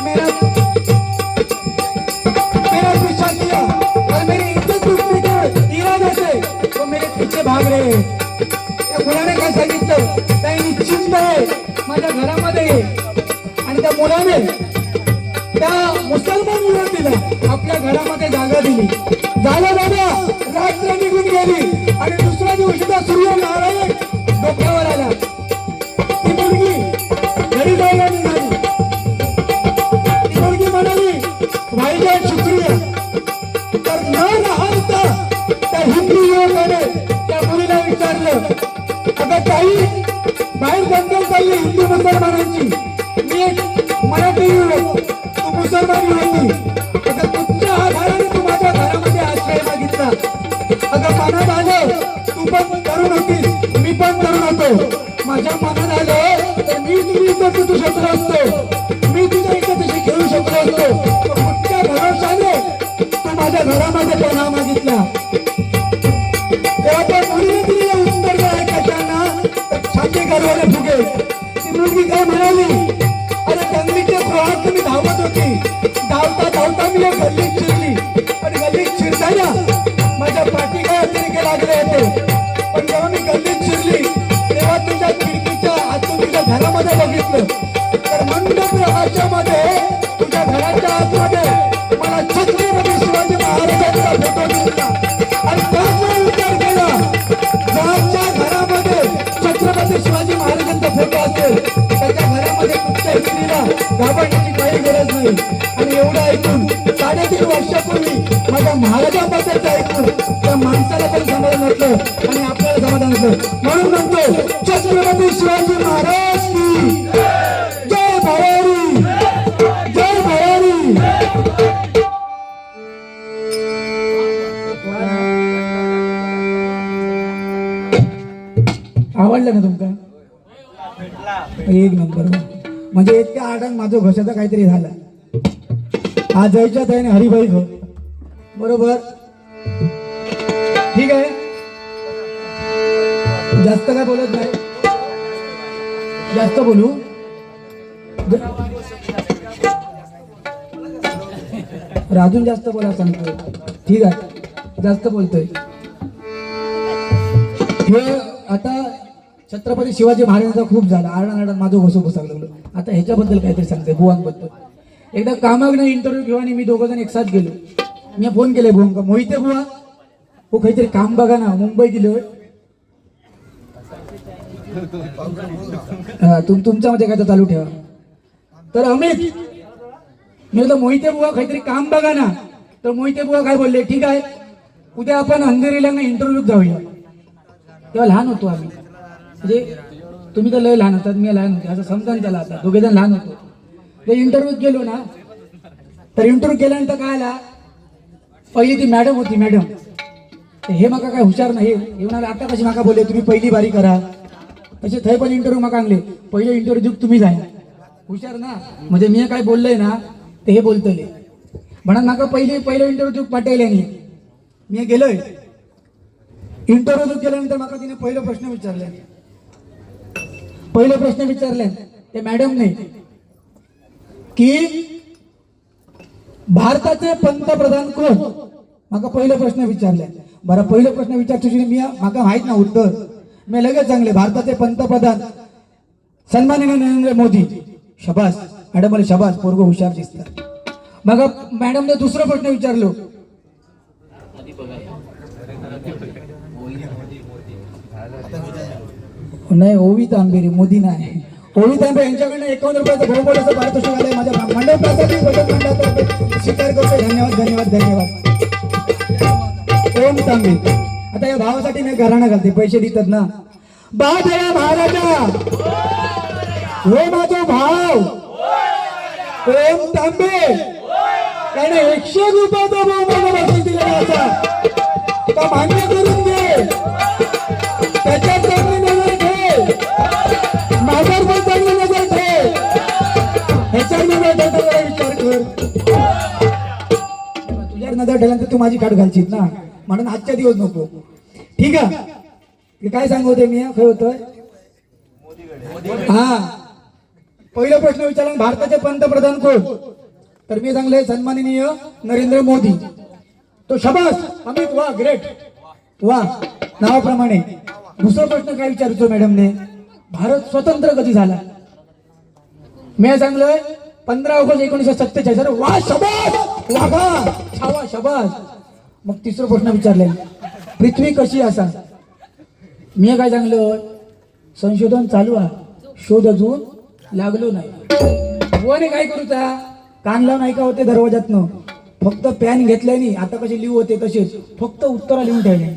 Speaker 1: मेरा पीछा किया और मेरी इज्जत लूटने के इरादे से वो मेरे पीछे भाग रहे हैं. त्या मुलाने काय सांगितलं, काही निश्चिंत आहे माझ्या घरामध्ये ये. आणि त्या मुलाने त्या मुसलमान युवतीला आपल्या घरामध्ये जागा दिली. झालं बाबा, रात्र निघून गेली आणि दुसऱ्या दिवशीचा सूर्यनारायण डोक्यावर आला. ती मुलगी घरी जायला निघाली. ती मुलगी म्हणाली, वाईट शुक्रिया. तर न राहता त्या हिंदू युवकाने त्या मुलीला विचारलं, अगं ताई, बाहेर दंगल चालली हिंदू मुसलमानांची, मी एक मराठी युवक, तू मुसलमान युवती, अगं तुमच्या आधाराने तू माझ्या घरामध्ये आश्रय मागितला. अगं मनात आलं तू पण तरुण होतीस, मी पण तरुण होतो. माझ्या मनात आलं तर मी तुझी इज्जत करू शकलो असतो, मी तुझ्या इज्जतीशी खेळू शकलो असतो. कुठच्या भरोशाने तू माझ्या घरामध्ये पनाह मागितला. तेव्हा त्या मुलीने दिलेलं उत्तर काय कशांना, तर छाती गर्वाने फुगे. ती मुलगी काय म्हणाली, अरे दंगलीच्या प्रवाहात मी धावत होती, धावता धावता मी या गल्लीत शिरली आणि गल्लीत शिरताना माझ्या पाठी काय अतिरेके लागले होते. पण जेव्हा मी गल्लीत शिरली तेव्हा तुझ्या खिडकीच्या आतून तुझ्या घरामध्ये बघितलं तर मंद प्रकाशामध्ये तुझ्या घराच्या आतमध्ये मला छत्रपती शिवाजी महाराजांचा फोटो दिसला. आणि त्याच वेळी विचार केला, ज्याच्या घरामध्ये छत्रपती शिवाजी महाराजांचा फोटो असेल त्याच्या घरामध्ये कुठच्या स्त्रीला घाबरण्याची काही गरज नाही. आणि एवढं ऐकून 3.5 वर्षापूर्वी माझ्या महाराजांबद्दलचं ऐकून त्या माणसाला पण समाधान वाटलं आणि आपल्याला समाधान होतं. म्हणून म्हणतो, छत्रपती शिवाजी महाराज की जय भवानी, जय भवानी. आवडलं ना तुमका? एक नंबर. म्हणजे इतक्या आडान माझं घशाचा काहीतरी झाला. आज जायच्या त्याने हरिभाई घ बरोबर. ठीक आहे, जास्त काय बोलत नाही, जास्त बोलू अजून जास्त बोला सांगतोय. ठीक आहे, जास्त बोलतोय. हे आता छत्रपती शिवाजी महाराजांचा खूप झाला, आरडान माझं घोसू घोसायला लागलो. आता ह्याच्याबद्दल काहीतरी सांगते बुवांबद्दल. एकदा कामागनं इंटरव्ह्यू घेऊ आणि मी दोघं जण एक साथ गेलो. मी फोन केले बुवांका, मोहिते बुवा हो काहीतरी काम बघा ना, मुंबई दिलं. तुमच्या मध्ये काय तर चालू ठेवा. तर अमित मी म्हटलं मोहिते बुवा काहीतरी काम बघा ना. तर मोहिते बुवा काय बोलले, ठीक आहे उद्या आपण अंधेरीला इंटरव्ह्यू जाऊया. तेव्हा लहान होतो आम्ही, म्हणजे तुम्ही तर लय लहान होतात, मी लहान होते असं समजा त्याला. आता दोघे जण लहान होतो. ते इंटरव्ह्यूत गेलो ना, तर इंटरव्ह्यू केल्यानंतर काय आला, पहिली ती मॅडम होती. मॅडम हे माका काय हुशार नाही, हे म्हणाले आता कशी माका बोलले तुम्ही पहिली बारी करा. तसे थंय पण इंटरव्ह्यू माका आणले, पहिले इंटरव्ह्यू तुम्ही जाय हुशार ना. म्हणजे मी काय बोललंय ना ते हे बोलतले म्हणा माका पहिलं इंटरव्ह्यू पाठवले नाही. मी गेलोय इंटरव्ह्यू केल्यानंतर माका तिने पहिला प्रश्न विचारले ते मॅडमने की भारताचे पंतप्रधान कोण. माका पहिला प्रश्न विचारले. बरं पहिला प्रश्न विचारतो मी माका माहित ना उत्तर. मी लगेच सांगले भारताचे पंतप्रधान सन्माननीय नरेंद्र मोदी. शबास मॅडम, मला शबास पोरग हुशार दिसतात. मग मॅडमने दुसरा प्रश्न विचारलो, नाही ओवी तांबेरी, मोदी नाही. ओवी तांबे यांच्याकडनं 51 रुपयाचं बहुमोलाचं पारितोषिक आलंय. माझ्या मंडळ प्रसादी बचत मंडळातर्फे स्वीकार करतो. धन्यवाद धन्यवाद धन्यवाद. ओम तांबे. आता या भावासाठी मी घराणा घालते, पैसे देतात ना. बाद या महाराजा हो माझा भाव ओम तांबे. त्याने 100 रुपयाचा बहुमोल बक्षीस दिलेला असा तो मान्य करून घे. त्याच्यात चांगली नजर ठेव, माझ्यावर पण चांगली नजर ठेव. ह्याच्यावर नजर विचार कर. तुझ्यावर नजर ठेवल्यानंतर तू माझी काढ घालशील ना, म्हणून आजच्या दिवस नको. ठीक आहे, काय सांगू होते मी खय होतोय हा पहिला प्रश्न विचारला भारताचे पंतप्रधान कोण तर मी सांगले सन्माननीय नरेंद्र मोदी तो शबास अमित वा ग्रेट वा नावाप्रमाणे दुसरा प्रश्न काय विचारतो मॅडमने भारत स्वतंत्र कधी झाला मी सांगलोय 15 ऑगस्ट 1947 अरे वा शबास वाघा छावा शबास मग तिसरा प्रश्न विचारले पृथ्वी कशी असा मी काय सांगलं संशोधन चालू आहे शोध अजून लागलो नाही बुवाने काय करूचा कान लावून ऐका होते दरवाजातनं फक्त पॅन घेतल्याने आता कसे लिहू होते तसेच फक्त उत्तर लिहून ठेवले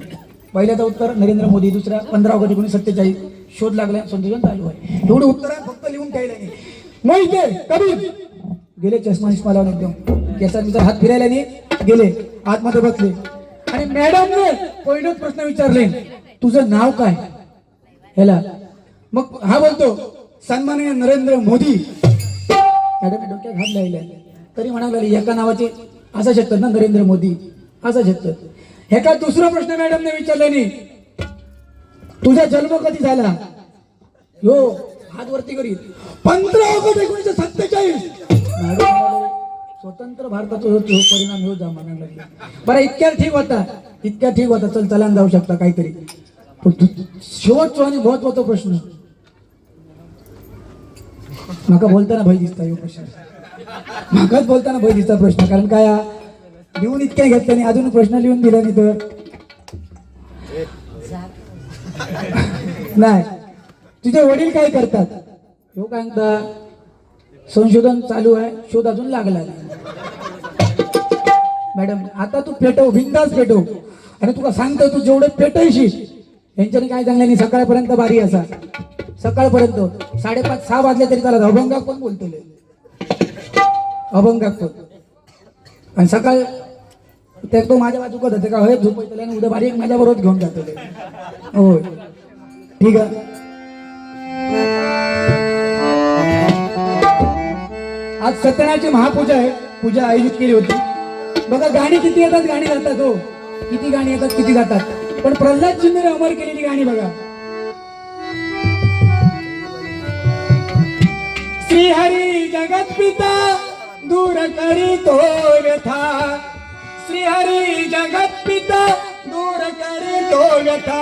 Speaker 1: पहिल्याचं उत्तर नरेंद्र मोदी दुसरा 15 ऑगस्ट 1947 शोध लागला संशोधन चालू आहे एवढे उत्तर फक्त लिहून ठेवले माहिती कबीर गेले चष्मा लावून एकदम केसांचा हात फिरायला नाही गेले आतमध्ये बसले आणि मॅडमने पहिलेच प्रश्न विचारले तुझं नाव काय ह्याला मग हा बोलतो सन्माननीय नरेंद्र मोदी मॅडम डोक्यात हात लावले तरी म्हणाला एका नावाचे असं शकतात ना नरेंद्र मोदी असं शकतात हे का दुसरा प्रश्न मॅडमने विचारले नाही तुझा जन्म कधी झाला हो हात वरती करी 15 ऑगस्ट 1947 मॅडम स्वतंत्र भारताचा हो परिणाम हो जा म्हणायला लागले बरं इतक्या ठीक होता चल चलान जाऊ शकता काहीतरी शेवटचा आणि महत्वाचा प्रश्न माका बोलताना भय दिसता यो प्रश्न माकाच बोलताना भय दिसता प्रश्न कारण काय लिहून इतक्या घेतल्या नाही अजून प्रश्न लिहून दिला नाही तर नाही तुझे वडील काय करतात हो काय म्हणता संशोधन चालू आहे शोध अजून लागला मॅडम आता तू पेटव बिंदास पेटव आणि तुला सांगतो तू जेवढे पेटायशील यांच्याने काय सांगलं नाही सकाळपर्यंत बारी असा सकाळपर्यंत 5:30-6 वाजले तरी त्याला अभंगाक पण बोलतो अभंगाक पण आणि सकाळ ते तो माझ्या बाजूक होते का होय झोपले आणि उद्या बारीक माझ्या बरोबर घेऊन जातो होय ठीक आहे आज सत्यनारायणची महापूजा आहे पूजा आयोजित केली होती बघा गाणी किती येतात गाणी जातात हो किती गाणी येतात किती जातात पण प्रल्हादजींनी अमर केलेली गाणी बघा श्री हरी जगत पिता दूर करी तो व्यथा श्री हरी जगत पिता दूर करी तो व्यथा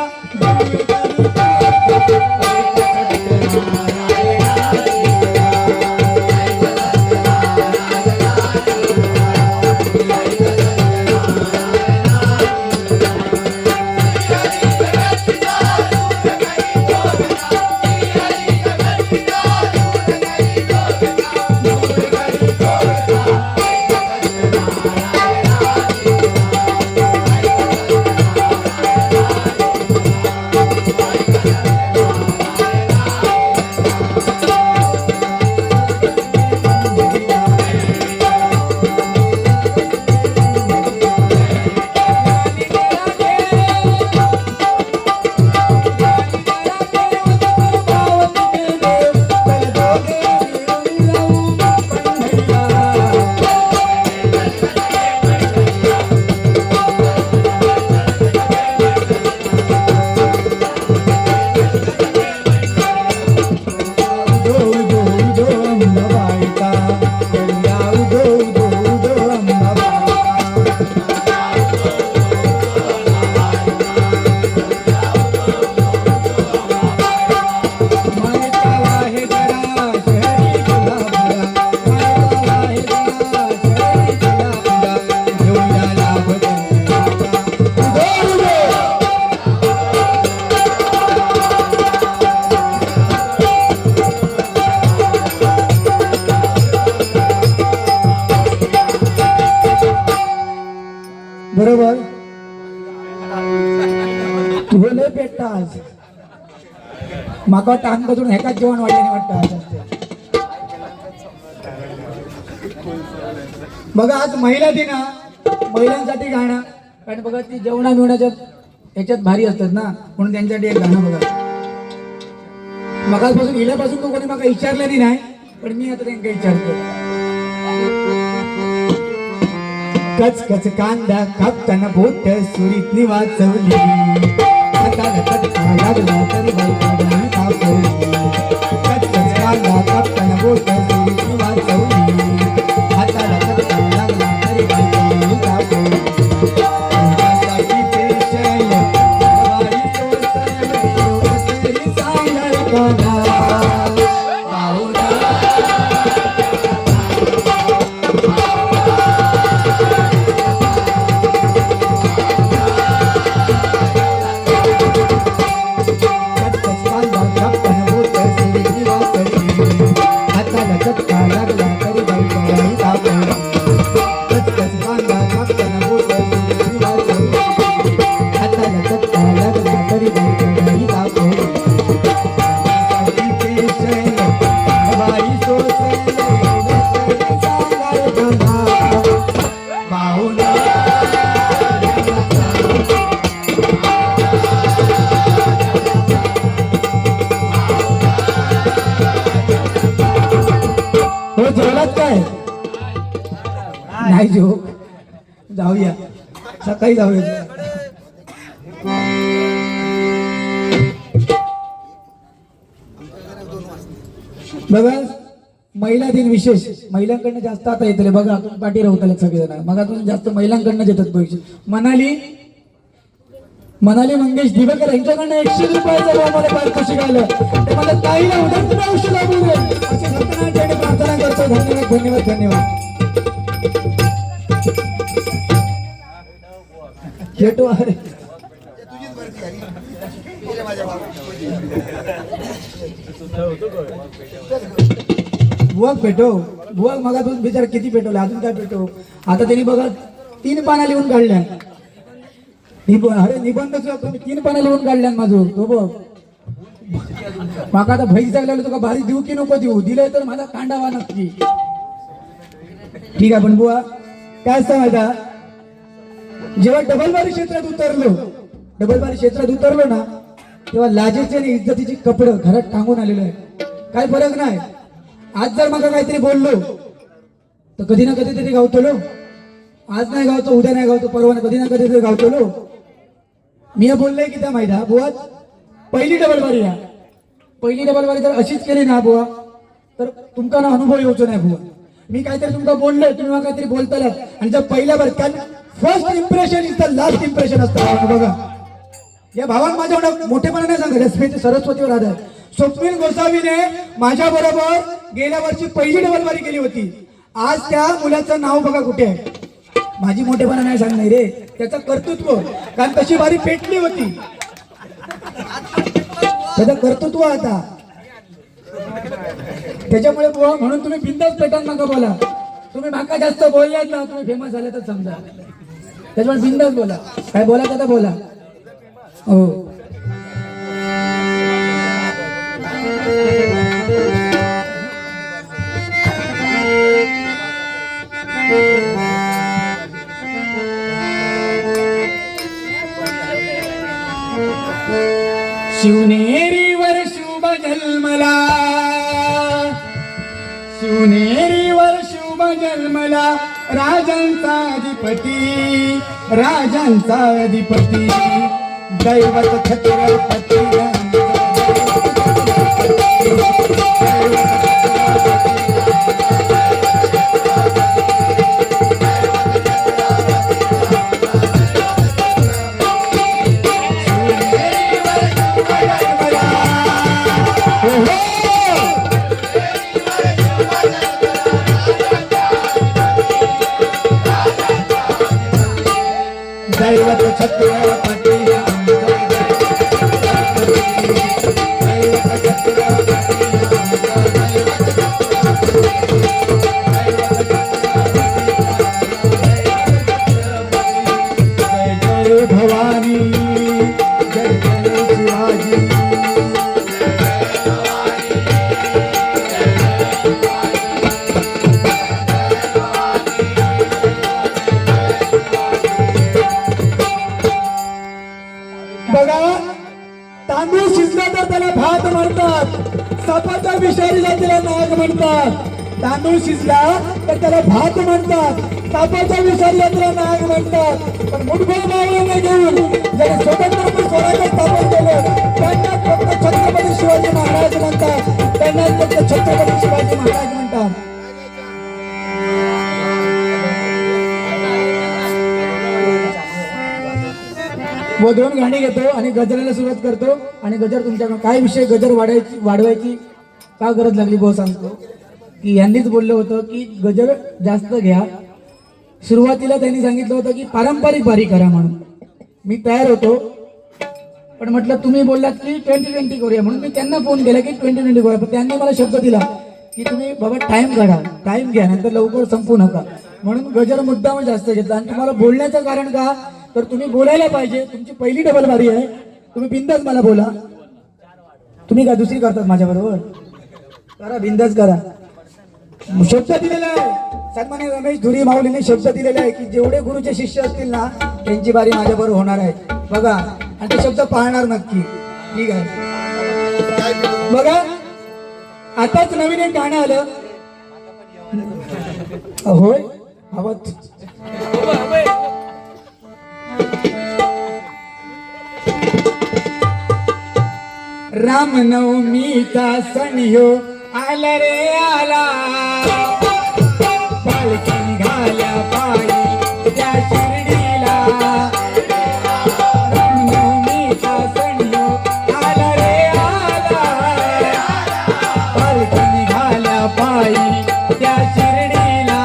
Speaker 1: बरोबर तुझे लय पेटता आज माका वाटतं अंग बसून ह्याकाच जेवण वाढल्याने वाटतं आज बघा आज महिला दिन महिलांसाठी गाणं कारण बघा ती जेवणा बिवण्याच्या ह्याच्यात भारी असतात ना म्हणून त्यांच्यासाठी एक गाणं बघा मगापासून गेल्यापासून तो कोणी मला विचारलं नाही पण मी आता त्यांना विचारतो कच कच कांदा कापताना बोट सुरीतली वाचवली हाताला चटका लागला तरी बायका कापवली कांदा कापताना बोट सुरीची वाचवली हाताला चटका लागला तरी बायको कापली तुमच्यासाठी पेशल वारी सोसल तरी सांगाय कोणा पाहुणा हो जेवलात काय नाही जेव जाऊया सकाळी जाऊया बघा महिला दिन विशेष महिलांकडनं जास्त आता येतले बघा आपण पाठी राहतले सगळेजण मग अजून जास्त महिलांकडनं येतात पैसे मनाली मंगेश दिवेकर यांच्याकडनं 100 रुपयाचा आम्हाला फार खुशी झालं ते मला ताईला उद्या तुम्ही औषध लागू दे अशी सत्यनारायण प्रार्थना करतो धन्यवाद धन्यवाद धन्यवाद भेटू अरे बुवाक पेटो बुवाक मग अजून बिचार किती पेटवले अजून काय पेटो आता त्यांनी बघा 3 पाना लिहून काढल्या अरे निबंध तुम्ही 3 पाना लिहून काढल्या माझं तो बघ माका आता भैस लागला तुका भारी देऊ की नको देऊ दिलंय तर माझा कांडावा नक्की ठीक आहे पण बुवा काय सांगायचा जेव्हा डबलबारी क्षेत्रात उतरलो ना तेव्हा लाजेचे आणि इज्जतीची कपडे घरात टांगून आलेलो आहे काय फरक नाही आज जर मला काहीतरी बोललो तर कधी ना कधी तरी गावतलो आज नाही गावतो उद्या नाही गावतो परवा कधी ना कधी तरी गावतलो मी बोललोय की त्या माहिती बुवा पहिली डबलबारी जर अशीच केली ना बुवा तर तुमका ना अनुभव येऊचो नाही बुवा मी काहीतरी तुमका बोललोय तुम्ही मला काहीतरी बोलतालात आणि जर पहिल्या बार कारण first impression is the last impression असतं बघा या भावान माझ्या मोठेपणा नाही सांगत स्मित सरस्वतीवर आधार स्वप्नील गोसावीने माझ्या बरोबर गेल्या वर्षी पहिली डबलबारी केली होती आज त्या मुलाचं नाव बघा कुठे आहे माझी मोठेपणा नाही सांगणार रे त्याचं कर्तृत्व कारण तशी बारी पेटली होती त्याचं कर्तृत्व आता त्याच्यामुळे बुवा म्हणून तुम्ही बिंदास पेटान नका बोला तुम्ही माका जास्त बोललात ना तुम्ही फेमस झाले तर समजा त्याच्यामुळे बिंदास बोला काय बोला आता बोला हो शिवनेरीवर शुभ जन्मला राजांचा अधिपती दैवत छत्रपती दैवत छत्रपती जय जय भवानी जय जय शिवाजी बघा तांदूळ शिजला तर त्याला भात म्हणतात सापाच्या विषारी जातीला नाग म्हणतात तांदूळ शिजला तर त्याला भात म्हणतात, तापाच्या विषारी यात्रा नाग म्हणतात. पण मुठभर मावळ्यांना घेऊन ज्याने स्वतंत्रपणे स्वराज्य स्थापन केलं त्यांना फक्त छत्रपती शिवाजी महाराज म्हणतात, त्यांना फक्त छत्रपती शिवाजी महाराज म्हणतात. व 2 गाणी घेतो आणि गजराला सुरुवात करतो. आणि गजर तुमच्याकडे काय विषय गजर वाढवायची का गरज लागली भाऊ सांगतो की यांनीच बोललं होतं की गजर जास्त घ्या. सुरुवातीला त्यांनी सांगितलं होतं की पारंपरिक बारी करा म्हणून. मी तयार होतो पण म्हटलं तुम्ही बोललात की 2020 करूया म्हणून मी त्यांना फोन केला की 2020 करूया. पण त्यांनी मला शब्द दिला की तुम्ही बाबा टाइम काढा, टाइम घ्या, नंतर लवकर संपू नका. म्हणून गजर मुद्दाम जास्त घेतला. आणि तुम्हाला बोलण्याचं कारण का तर तुम्ही बोलायला पाहिजे. तुमची पहिली डबल बारी आहे, तुम्ही बिंदास मला बोला. तुम्ही काय दुसरी करतात माझ्या बरोबर? करा, बिंदास करा. शब्द दिलेला आहे सन्माननीय रमेश धुरी माऊलीने शब्द दिलेला आहे की जेवढे गुरुचे शिष्य असतील ना त्यांची बारी माझ्या बरोबर होणार आहे. बघा आणि ते शब्द पाळणार नक्की. ठीक आहे बघा. आताच नवीन एक गाणं आलं. होय आवाज रामनवमीचा सण ह्यो आला रे आला, पालखी निघाल्या पायी त्या शिर्डीला. रामनवमीचा सण ह्यो आला रे आला, पालखी निघाल्या पायी त्या शिर्डीला.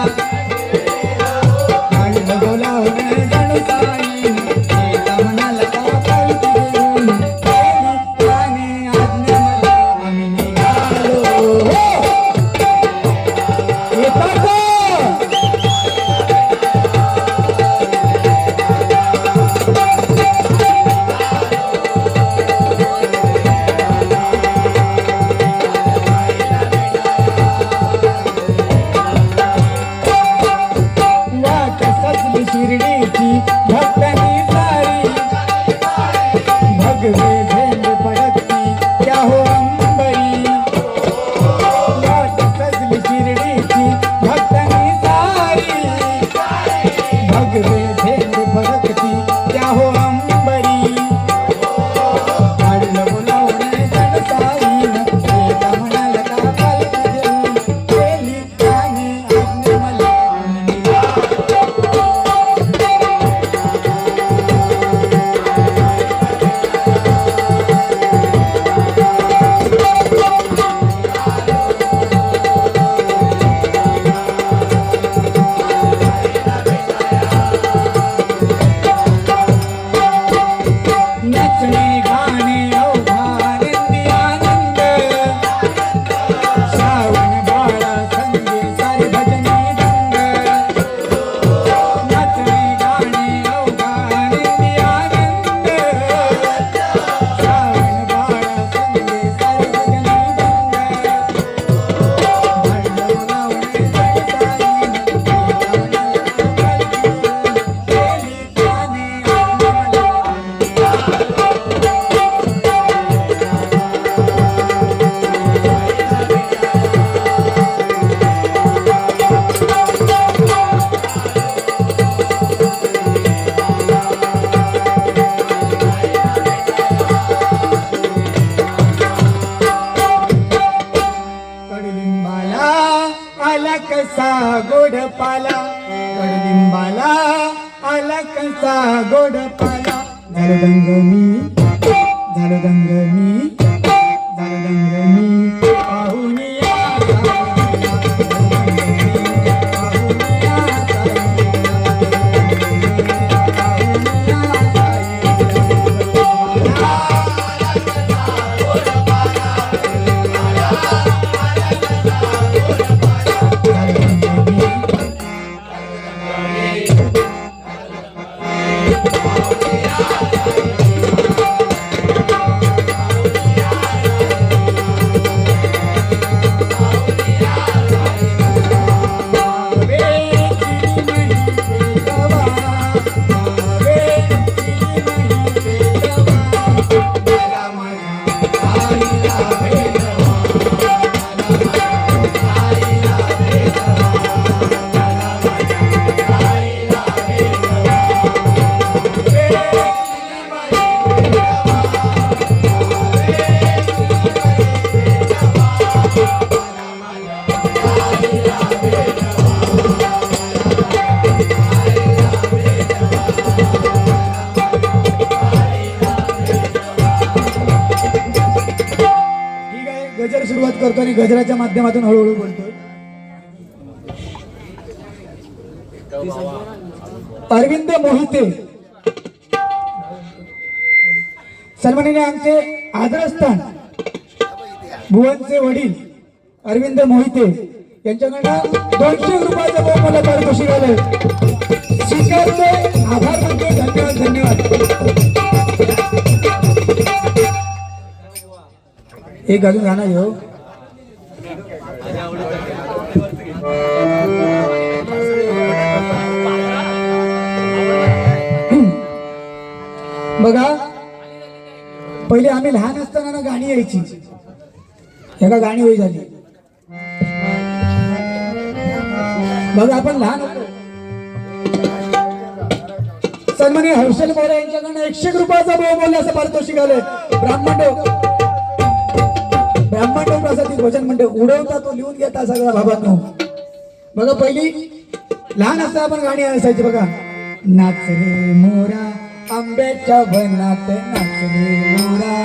Speaker 1: गाणं बोलावणं जणू साई एका मनाला का पालखी घेऊन गेली त्याने आज्ञा मला आम्ही निघालो. येतात का? वाट सजली शिर्डीची भक्तांनी सारी, भगवे झेंड पडती त्या हो अंबरी. वाट सजली शिर्डीची भक्तांनी सारी, भगवे झेंड पडती त्या हो अंबरी. काढलं बोलावणं जण साईनं एका मनाला का पालखी घेऊन गेली त्याने आज्ञा मला आम्ही निघालो. नाचणे गाणे अवघानंदी आनंद, श्रावण बाळा संगे सारे भजनी दंग. नाचणे गाणे अवघानंदी आनंद, श्रावण बाळा संगे सारे भजनी दंग. घडलं बोलावणे जण साईनं एका मनाला का पालखी घेऊन गेली त्याने आज्ञा मला आम्ही निघालो. कडुलिंबाला आला कसा गोड पाला, कडुलिंबाला आला कसा गोड पाला. झालं दंग मी, झालं दंग मी, झालं दंग मी पाहून या साईला. झालं दंग मी, पाहून या साईला. पाहून या साईला. करतो आणि गजराच्या माध्यमातून हळूहळू बोलतोय. अरविंद मोहिते सन्माननीय आमचे आदरस्थान भुवनचे वडील अरविंद मोहिते यांच्याकडनं 200 रुपयाचं बहुमूल्य पारितोषिक आलंय. स्वीकारते, आभार मानतो. धन्यवाद धन्यवाद. एक अजून गाणं घेऊ. बघा, पहिले आम्ही लहान असताना ना गाणी यायची. एका गाणी होई झाली. बघा, आपण लहान होतो. सन्माननीय हर्षल मोरे यांच्याकडनं 100 रुपयाचा बहुमूल्य असं पारितोषिक आलंय. ब्राह्मण प्रसादी वचन म्हणते उडवता तो लिहून घेता सगळा बाबांनो. बघा, पहिली लहान असताना आपण गाणी असायची. बघा, नाच रे मोरा आंब्याच्या वनात, नाच रे मोरा.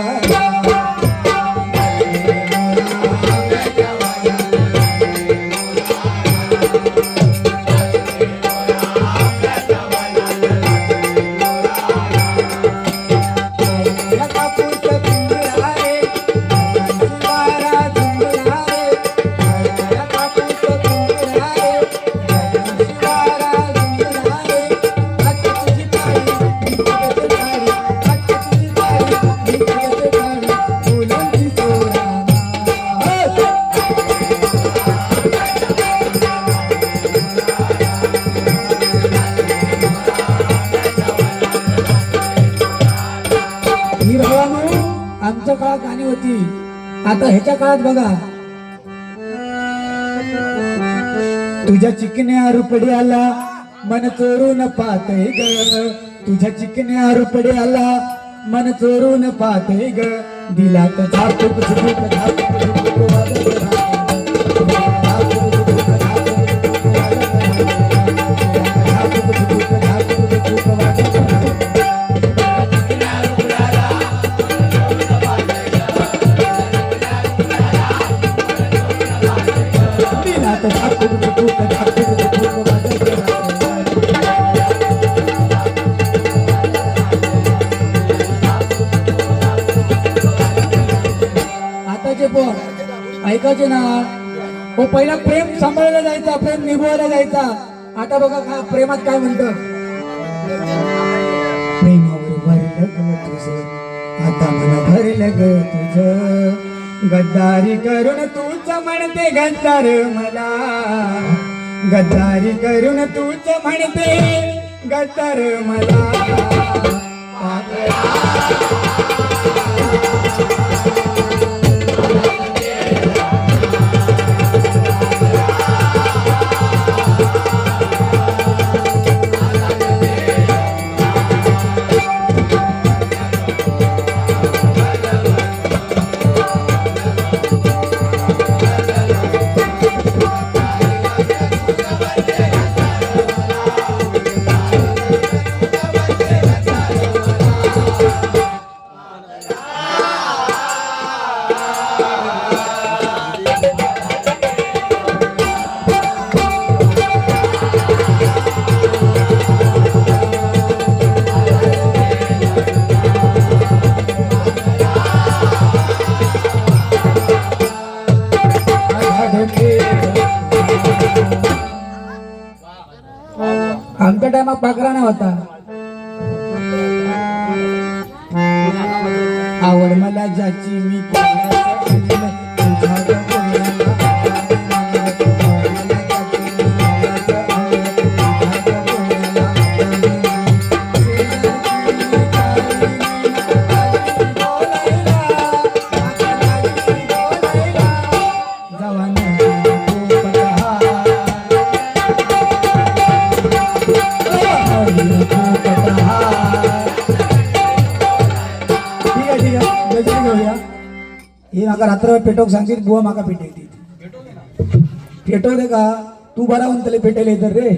Speaker 1: आमच्या काळात गाणी होती. आता ह्याच्या काळात बघा, तुझ्या चिकन्या रुपड्याला मन चोरून पाहते ग, तुझ्या चिकन्या रुपड्याला मन चोरून पाहते ग, दिलात झापूक झुपूक झापूक झुपूक वाजत ऐकायचे ना. हो, पहिला प्रेम सांभाळला जायचा, प्रेम निभवायला जायचा. आता बघा प्रेमात काय म्हणतं. प्रेमावर भरलं ग तुझं, आता मन भरलं ग तुझं, गद्दारी करून तूच म्हणते गद्दार मला, गद्दारी करून तूच म्हणते गद्दार मला. आमच्या टायमात पाकरा नाही होता. आवड मला ज्याची मी हे माका रात्र पेटोक सांगशील बुवा माका पेटे पेटो दे का तू बरा म्हणतले पेटेल तर रे.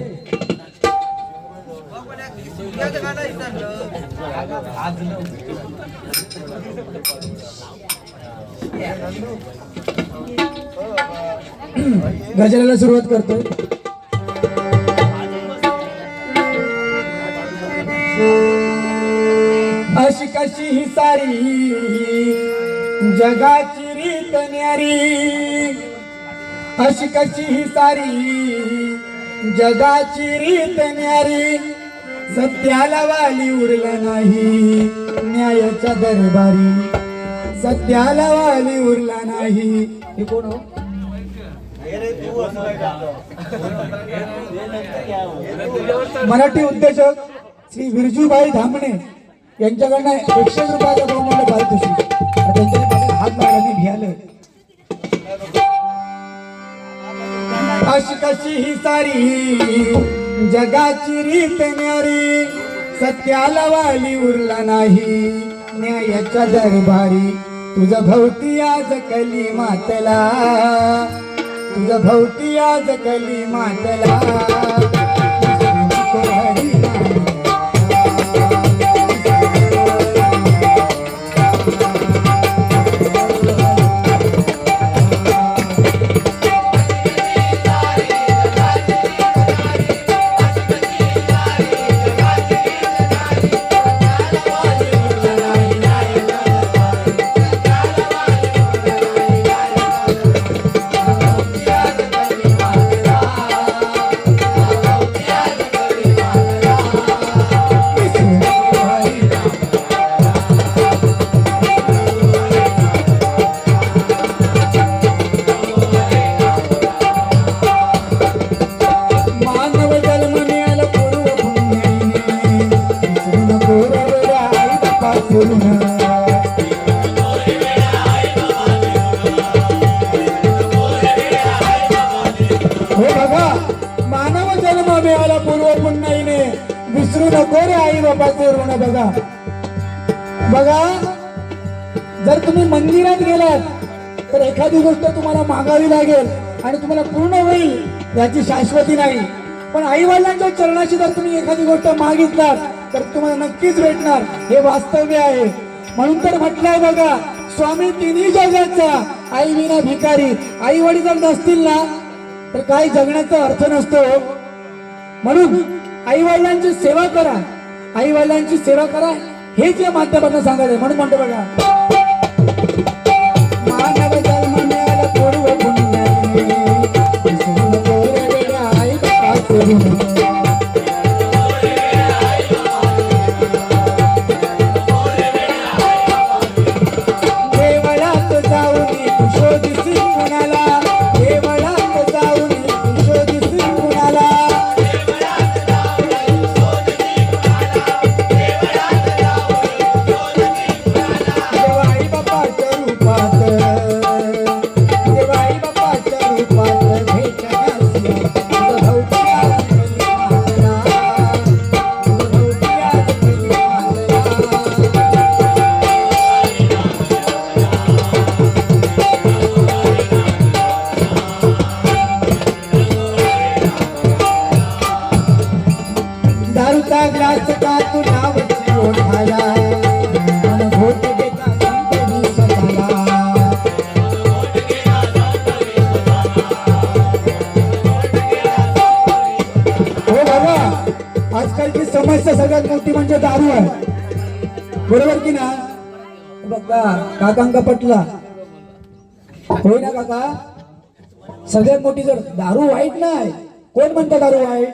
Speaker 2: गाणं
Speaker 1: गजराला सुरुवात करतोय. अशी कशी ही सारी जगाची रीत न्यारी, अशी कशी ही सारी जगाची रीत न्यारी, सत्याला वाली उरला नाही न्यायाच्या दरबारी, सत्याला वाली उरला नाही. हे कोण हो? मराठी उद्योजक श्री विरजूभाई धामणे यांच्याकडनं 100 रुपयाचा बहुमूल्य पारितोषिक. त्यांच्या हात मारल्याने घ्यायला. अशी कशी ही सारी जगाची रीत न्यारी, सत्याला वाली उरला नाही न्यायाच्या दरबारी, तुझा भवती आज कली मातला, तुझा भवती आज कली मातला. मानव जन्म मिळाला पूर्व पुण्याईने, विसरू नको रे आई बापाचे ऋण. बघा बघा, जर तुम्ही मंदिरात गेलात तर एखादी गोष्ट तुम्हाला मागावी लागेल आणि तुम्हाला पूर्ण होईल याची शाश्वती नाही. पण आई वडिलांच्या चरणाशी जर तुम्ही एखादी गोष्ट मागितलात तर तुम्हाला नक्कीच भेटणार, हे वास्तव्य आहे. म्हणून तर म्हटलंय बघा, स्वामी तिन्ही जगाचा आई विना भिकारी. आई वडील जर नसतील ना तर काही जगण्याचा अर्थ नसतो. म्हणून आई वडिलांची सेवा करा, आई वडिलांची सेवा करा, हेच या माध्यमातून सांगायचं. म्हणून म्हणतो बघा, मानव जन्म मिळाला पूर्व पुण्याईने, विसरू नको रे वेड्या आई बापाचे ऋण. देवळात जाऊन तू शोधशील कुणाला, देवळात जाऊन तू शोधशील कुणाला, देवा आई बापाच्या रूपात, देवा आई बापाच्या रूपात भेटण्यासी तुझं भवती आज कली मातला, तुझं भवती आज कली मातला. दारूचा ग्लास का तू नावची ओढाया, मन घोट घेता संतनी स्वतःला. हो बाबा, आजकालची समस्या सगळ्यात मोठी म्हणजे दारू आहे, बरोबर की ना? बघा काकांका पटला होय ना काका? सगळ्यात मोठी जर दारू वाईट नाही, कोण म्हणतं दारू वाईट?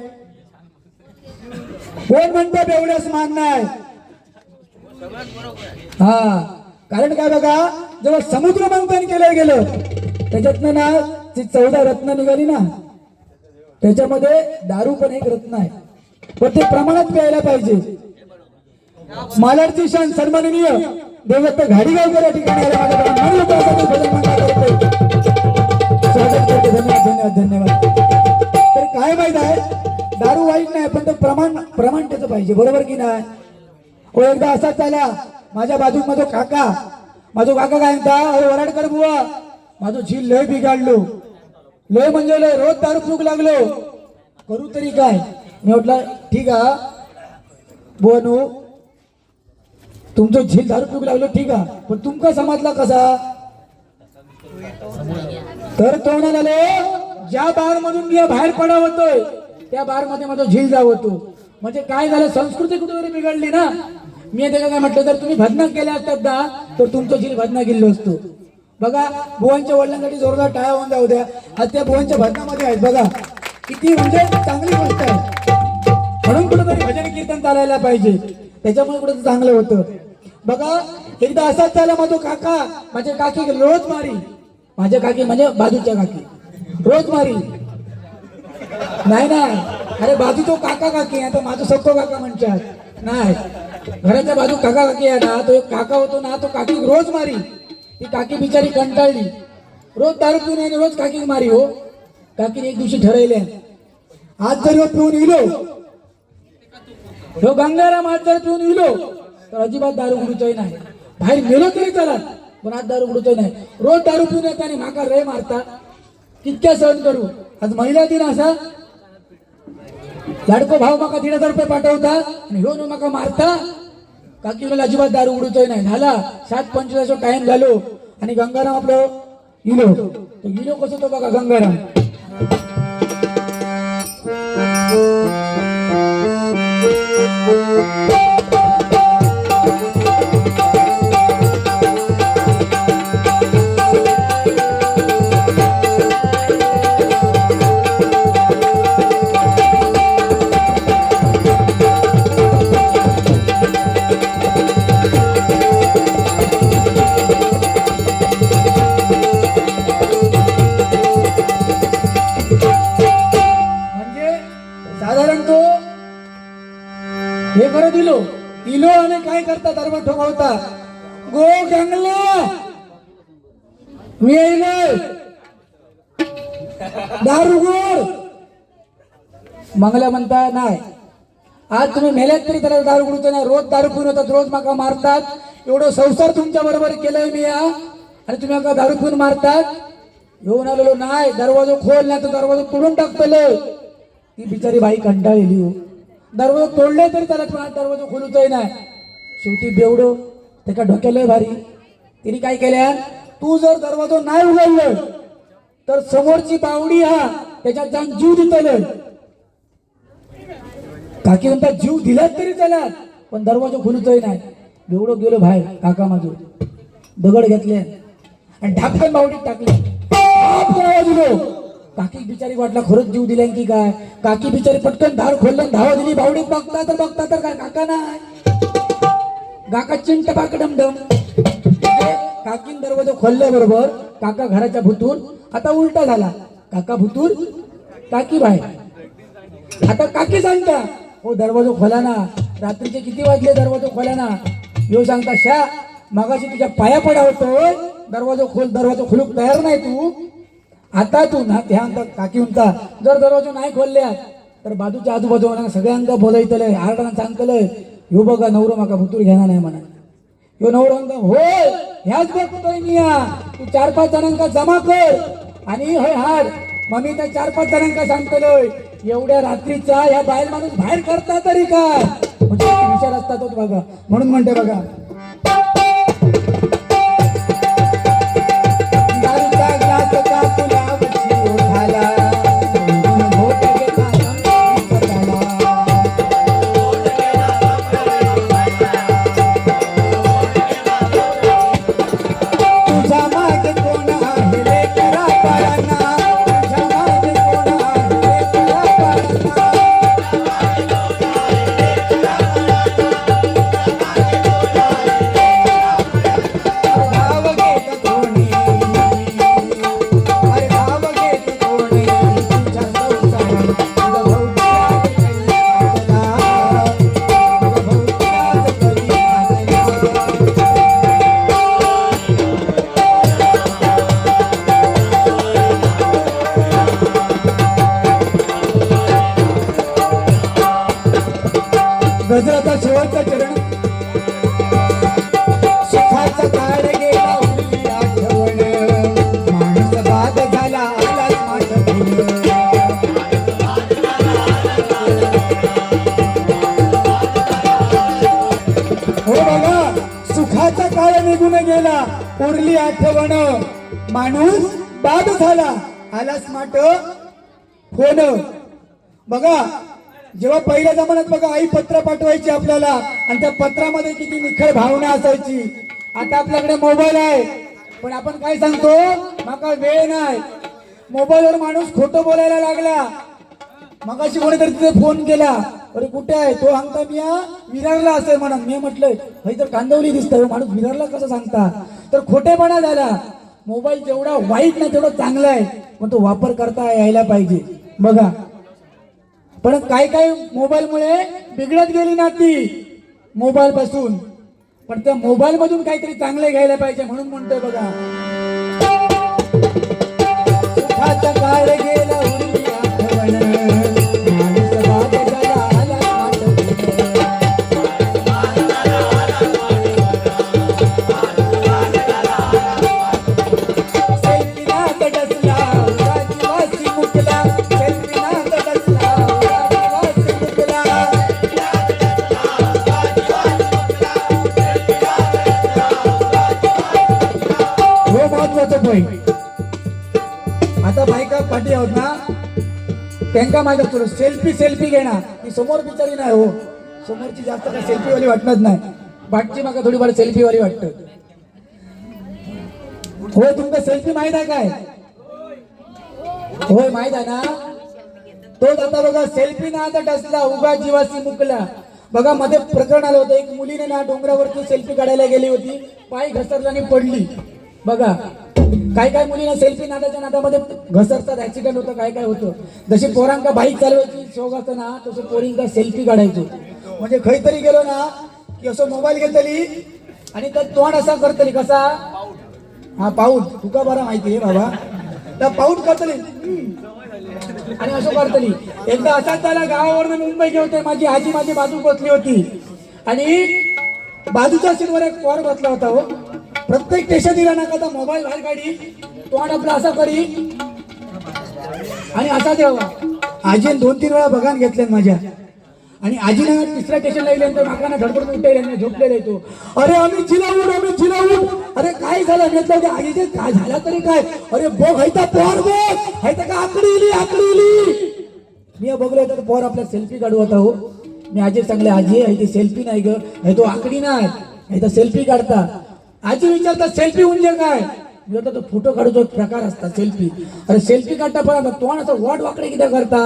Speaker 1: कोण म्हणतो बेवड्यास मान नाही? हा, कारण काय बघा, जेव्हा समुद्र मंथन केलं गेलं त्याच्यातनं ना ती 14 रत्न निघाली ना, त्याच्यामध्ये दारू पण एक रत्न आहे, पण ते प्रमाणात प्यायला पाहिजे. मालाडची शान सन्माननीय देवदत्त घाडीगावकर या ठिकाणी आले. माझ्या मनोभावासाठी भजन मंडळ करते, स्वागत करते. धन्यवाद धन्यवाद धन्यवाद. तर काय माहित आहे, दारू वाईट नाही, पण ते प्रमाण त्याचं पाहिजे, बरोबर की नाही? हो, एकदा असाच झाला, माझ्या बाजूक माझो काका काय म्हणता, अरे वराडकर बुवा, माझं झील लय बिघाडलो, लय म्हणजे लय, रोज दारू चूक लागलो, करू तरी काय? मी म्हटलं ठीक आहे बुवानो, तुमचं झील दारू चूक लागलो ठीक आहे, पण तुमका समजला कसा?
Speaker 3: तर तो म्हणाले ज्या बार मधून मी बाहेर पडाव होतोय त्या बार मध्ये माझा झील जाव होतो. म्हणजे काय झालं, संस्कृती कुठेतरी बिघडली ना. मी त्याला काय म्हटलं, जर तुम्ही भजना केल्या असतात ना तर तुमचं झील भजना गेलो असतो. बघा बुवांच्या वडिलांसाठी जोरदार टाळ्या होऊन जाऊ द्या. आज त्या बुवांच्या भजनामध्ये आहेत बघा, किती म्हणजे चांगली गोष्ट आहे. म्हणून कुठेतरी भजन कीर्तन चालायला पाहिजे, त्याच्यामुळे कुठे चांगलं होतं. बघा एकदा असाच झाला, माझा काका माझे काकी रोज मारी, माझ्या काकी म्हणजे बाजूच्या काकी रोज मारी. नाही नाही, अरे बाजू तो काका काकी आता माझं सत्तो काका म्हणतात नाही, घराच्या बाजू काका काकी आहे ना, तो एक काका होतो ना, तो काकी रोज मारी. ती काकी बिचारी कंटाळली, रोज दारू पिऊन येणे, रोज काकी मारी. हो काकीने एक दिवशी ठरवले, आज जर ह्यो पिऊन इलो, ह्यो गंगाराम आज जर पिऊन इलो तर अजिबात दारू उडूचोय नाही. बाहेर गेलो तरी चला पण आज दारू उडूचोय नाही. रोज दारू पिऊन येता आणि माका रे मारता, कितक्या सहन करू. आज महिला दिन असा, लाडको भाऊ माका 1,500 रुपये पाठवता आणि ह्यो नो माका मारता. काकी मला अजिबात दारू उडूचोय नाही. झाला 7:25 टाइम झालो आणि गंगाराम आपलं इलो, तो इलो कसं तो बघा गंगाराम. हे बरं दिलो इलो आणि काय करता दरबार ठोकावता. गो गंगला मी दारू गोड मंगला म्हणता नाही. आज तुम्ही मेल्यात तरी त्याला दारू गुडतो नाही, रोज दारू पिऊन होतात, रोज माका मारतात. एवढं संसार तुमच्या बरोबर केलंय मी आणि तुम्ही माका दारू पिऊन मारतात. येऊन आलेलो नाही, दरवाजा खोल नाही तर दरवाजा तोडून टाकतलो. ती बिचारी बाई कंटाळली. हो दरवाजा तोडले तरी त्याला दरवाजा खोलूचही नाही. शेवटी बेवडो त्याच्या डोक्याला भारी, तिने काय केल्या, तू जर दरवाजा नाही उघडलं तर समोरची बावडी हा त्याच्यात जाऊन जीव देतलं. काकी म्हणतात जीव दिलात तरी चला पण दरवाजा खोलूचही नाही. बेवडो गेलो बाहेर, काका माझो दगड घेतले आणि ढापकन बावडीत टाकले. काकी बिचारी वाटला खरंच जीव दिल्या की काय. काकी बिचारी पटकन धार खोललं, धावा दिली. बावडीत बघता तर काय काका नाही, काका चिंट पाकडम डम. काकीन दरवाजा खोलल्याबरोबर काका घराच्या भुतूर आता उलटा झाला. काका भुतूर काकी बाहेर. आता काकी सांगता हो दरवाजा खोला ना, रात्रीचे किती वाजले दरवाजा खोला ना. यो सांगता शा मगाशी तुझ्या पाया पडा होतो, दरवाजा खोल, दरवाजा खोलूक तयार नाही तू. आता तू ना त्या काकी म्हणता जर दरवाजा नाही खोलल्या तर बाजूच्या आजूबाजूला सगळ्यांना बोलायतलंय, आरडाना सांगतलंय ह्यो बघा नवरो माका भुतूर घेणार नाही म्हणा. ह्यो नवरो म्हणता होय ह्याच बघतोय मी, तू 4-5 जणांका जमा कर आणि होय हाड. मग मी त्या 4-5 जणांका सांगतलोय एवढ्या रात्रीचा ह्या बाहेर माणूस बाहेर करता तरी काय, म्हणजे विचार असतातच बघा. म्हणून म्हणते बघा गजराचा शेवटचा चरण. सुखाचा काळ गेला उरली आठवण, माणूस बाद झाला आलाच माझ भूल. हो बघा सुखाचा काळ निघून गेला उरली आठवण,
Speaker 1: माणूस बाद झाला, आला स्मार्ट फोन. बघा जेव्हा पहिल्या जमान्यात बघा आई पत्र पाठवायची आपल्याला आणि त्या पत्रामध्ये किती निखळ भावना असायची. आता आपल्याकडे मोबाईल आहे पण आपण काय सांगतो, माका वेळ नाही. मोबाईलवर माणूस खोटं बोलायला लागला. मगाशी कोणीतरी तिथे फोन केला, अरे कुठे आहे तो, सांगता मी विरारला असेल म्हणून. मी म्हटलंय भाई तर कांदवली दिसतंय, माणूस विरारला कसं सांगता. तर खोटेपणा झाला. मोबाईल जेवढा वाईट नाही तेवढा चांगला आहे, पण तो वापर करता यायला पाहिजे. बघा पण काय काय मोबाईलमुळे बिघडत गेली ना ती मोबाईल पासून, पण त्या मोबाईल मधून काहीतरी चांगले घ्यायला पाहिजे म्हणून म्हणतोय बघा. सुखाचा काळ गेला उरली आठवण, माणूस बाद झाला, आला सेल्फीनात डसला, उगाच मुकला. सेल्फीनात डसला, उगाच मुकला. हो महत्वाचं पॉईंट. आता बायका पाठी आहोत ना, त्यांना माहिती असतो सेल्फी घेणार. ती समोर बिचारी नाही हो, समोरची जास्त काय सेल्फी वाली वाटणार नाही, बाटची माका थोडीफार सेल्फी वाली वाटत. होय तुमका सेल्फी माहित आहे काय? होय माहित आहे ना. तोच आता बघा सेल्फी ना आता डसला, उगा जीवासी मुकला. बघा मध्ये प्रकरण आलं होतं, एक मुलीने ना डोंगरावरती सेल्फी काढायला गेली होती, पाय घसरला आणि पडली. बघा काय काय मुलींना सेल्फी नादाच्या नादामध्ये घसरतात, ऍक्सिडेंट होतं, काय काय होतं. जशी पोरांका बाईक चालवायची शौक असतं ना, तसं पोरींका सेल्फी काढायचो. म्हणजे खैतरी गेलो ना की असं मोबाईल घेतली आणि त्यात तोंड असा करतली, कसा हा पाऊट, तुका बरा माहिती आहे बाबा, त्या पाऊट करतली आणि असं करतली. एकदा असाच त्याला गावावरून मुंबई घेऊन माझी आजी माझी बाजू बसली होती आणि बाजूच्या सीटवर एक पोर बसला होता. हो प्रत्येक स्टेशन दिला ना का मोबाईल बाहेर काढी, तोंड आपला असा करी आणि असा देवा. आजीने 2-3 वेळा बघान घेतले माझ्या, आणि आजीनं तिसऱ्या स्टेशनला गेल्यानंतर माकाना धडपडून उठेल, झोपलेला येतो. अरे आम्ही चिलावून. अरे काय झालं घेतलं आजीचे, काय झाला तरी काय, अरे बघ हैता पोर, बघ हैता का आकडी इली. मी बघलो तर पोर आपल्या सेल्फी काढू होता. हो मी आजी सांगले, आजी हे सेल्फी नाही ग, हे तो आकडी नाही, हे तर सेल्फी काढता. आजी विचारता सेल्फी म्हणजे काय, मी तो फोटो काढूचो प्रकार असता सेल्फी. अरे सेल्फी काढता पण तोंड असं वाट वाकडे किती करता,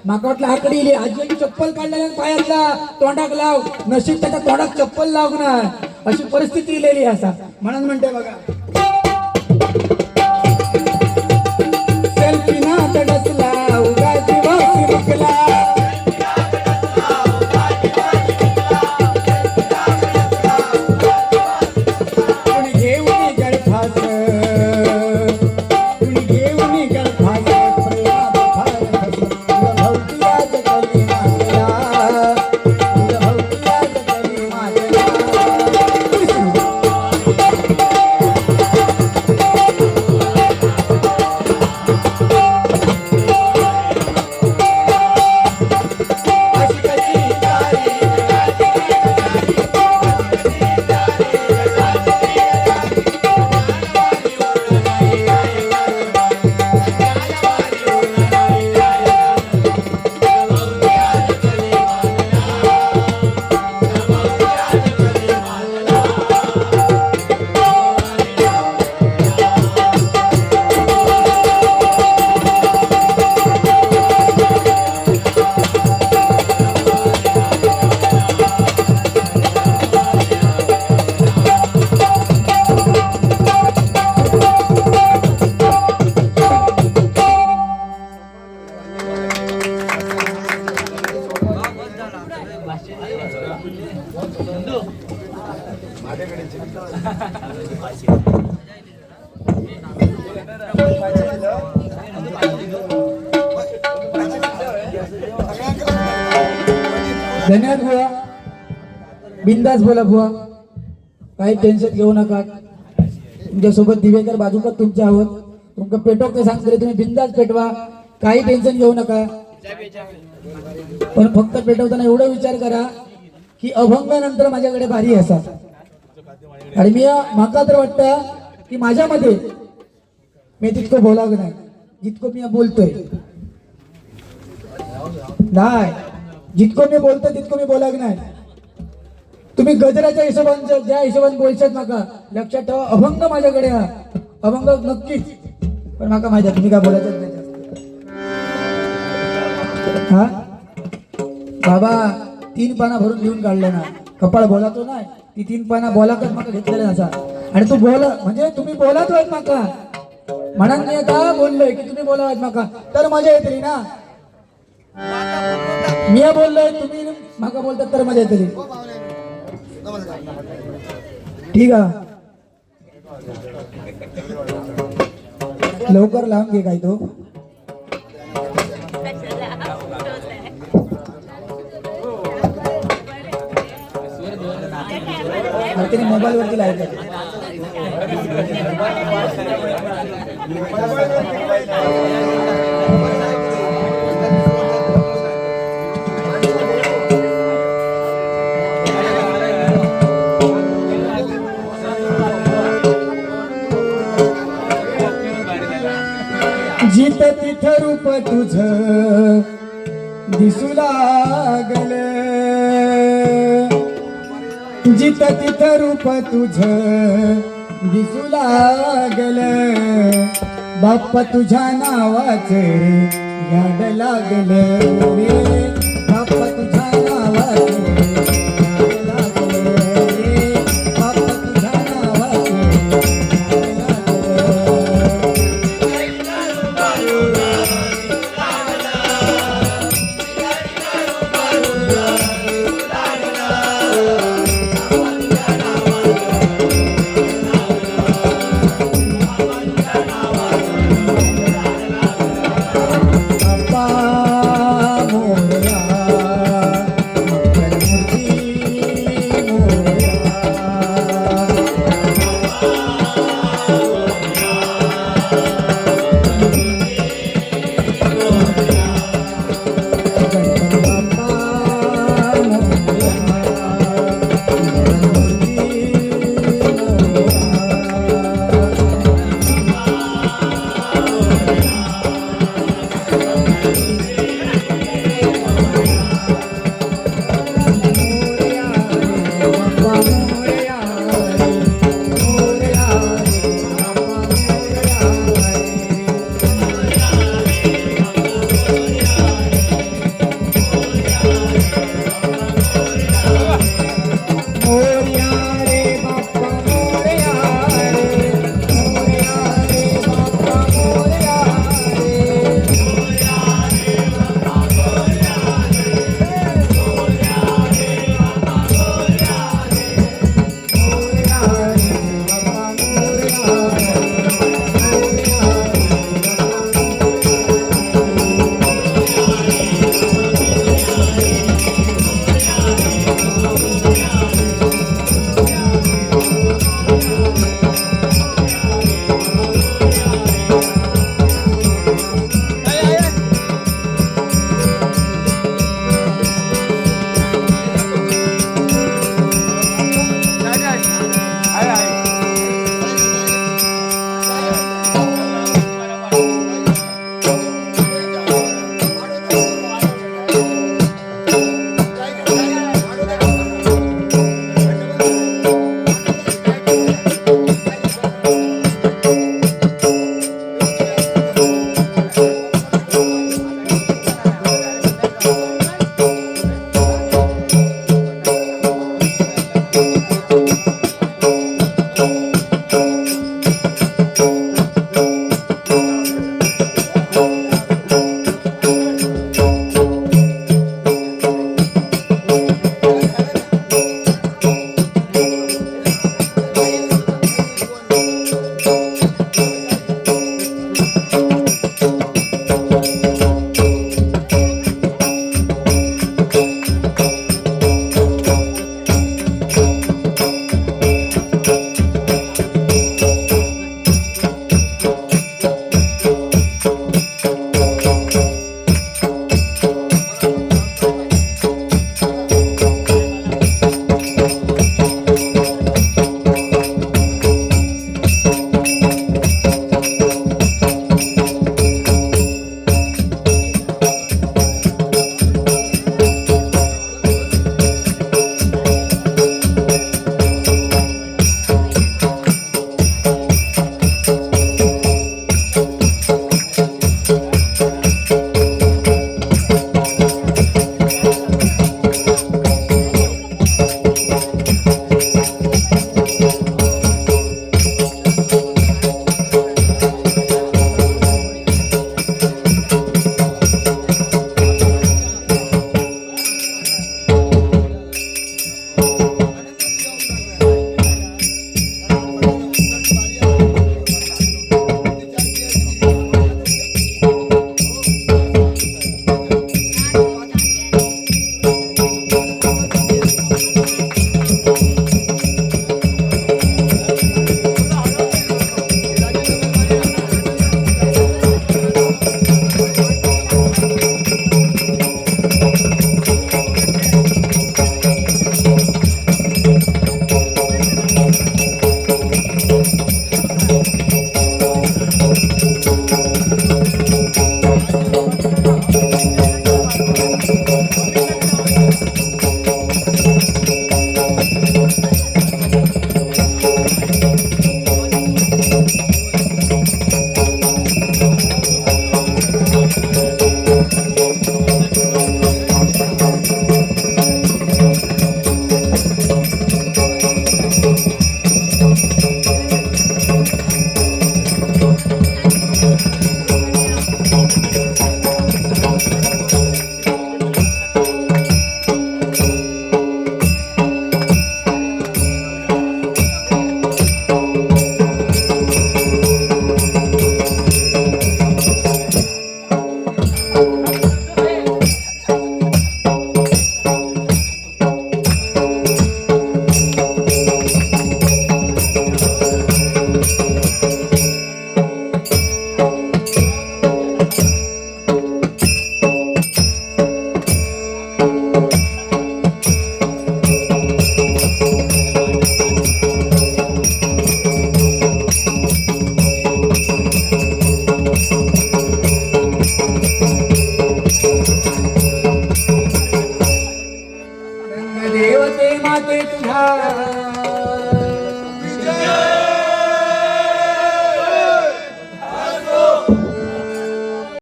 Speaker 1: माका वाटलं आकडी इली. आजी चप्पल काढलेल्या पायातला तोंडाक लाव, नशीब त्याच्या तोंडात चप्पल लागणार, अशी परिस्थिती इलेली असा. म्हणून म्हणते बघा सेल्फी ना डसला, उगा जीवासी मुकला. धन्यवाद बुवा, बिंदास बोला बुवा, काही टेन्शन घेऊ नका. तुमच्यासोबत दिवेकर बाजूकर तुमच्या आहोत, तुमका पेटोक ते सांगतले तुम्ही बिंदास पेटवा, काही टेन्शन घेऊ नका. पण फक्त पेटवताना एवढा विचार करा की अभंगानंतर माझ्याकडे भारी असा. आणि मी माका तर वाटतं की माझ्यामध्ये मी तितकं बोलावं नाही जितकं मी बोलतोय. नाही, जितकं मी बोलतोय तितकं मी बोलावं नाही. तुम्ही गजराच्या हिशोबाने ज्या हिशोबाने बोलशात माका लक्षात ठेवा. अभंग माझ्याकडे हा, अभंग नक्कीच, पण माका माहिती आहे तुम्ही काय बोलायचं नाही जास्त. हा बाबा 3 पाना भरून लिहून काढले ना, कपाळ बोलातो नाही ती 3 पाना बोलाकच माका घेतलेले नसा. आणि तू बोला म्हणजे तुम्ही बोलात होत माका म्हणा मी आता बोललोय की तुम्ही बोलावात माका तर मजा येतली ना. मी बोललोय तुम्ही माका बोलतात तर मजा येतली. ठीक आहे, लवकर लांब घे काय तो. त्याने मोबाईल वरती लावायचं. जित तिथ रूप तुझ दिसू लागल, जित तिथ रूप तुझ दिसू लागल, बाप्पा तुझ्या नावाचे याड लागल रे, बाप्पा तुझ्या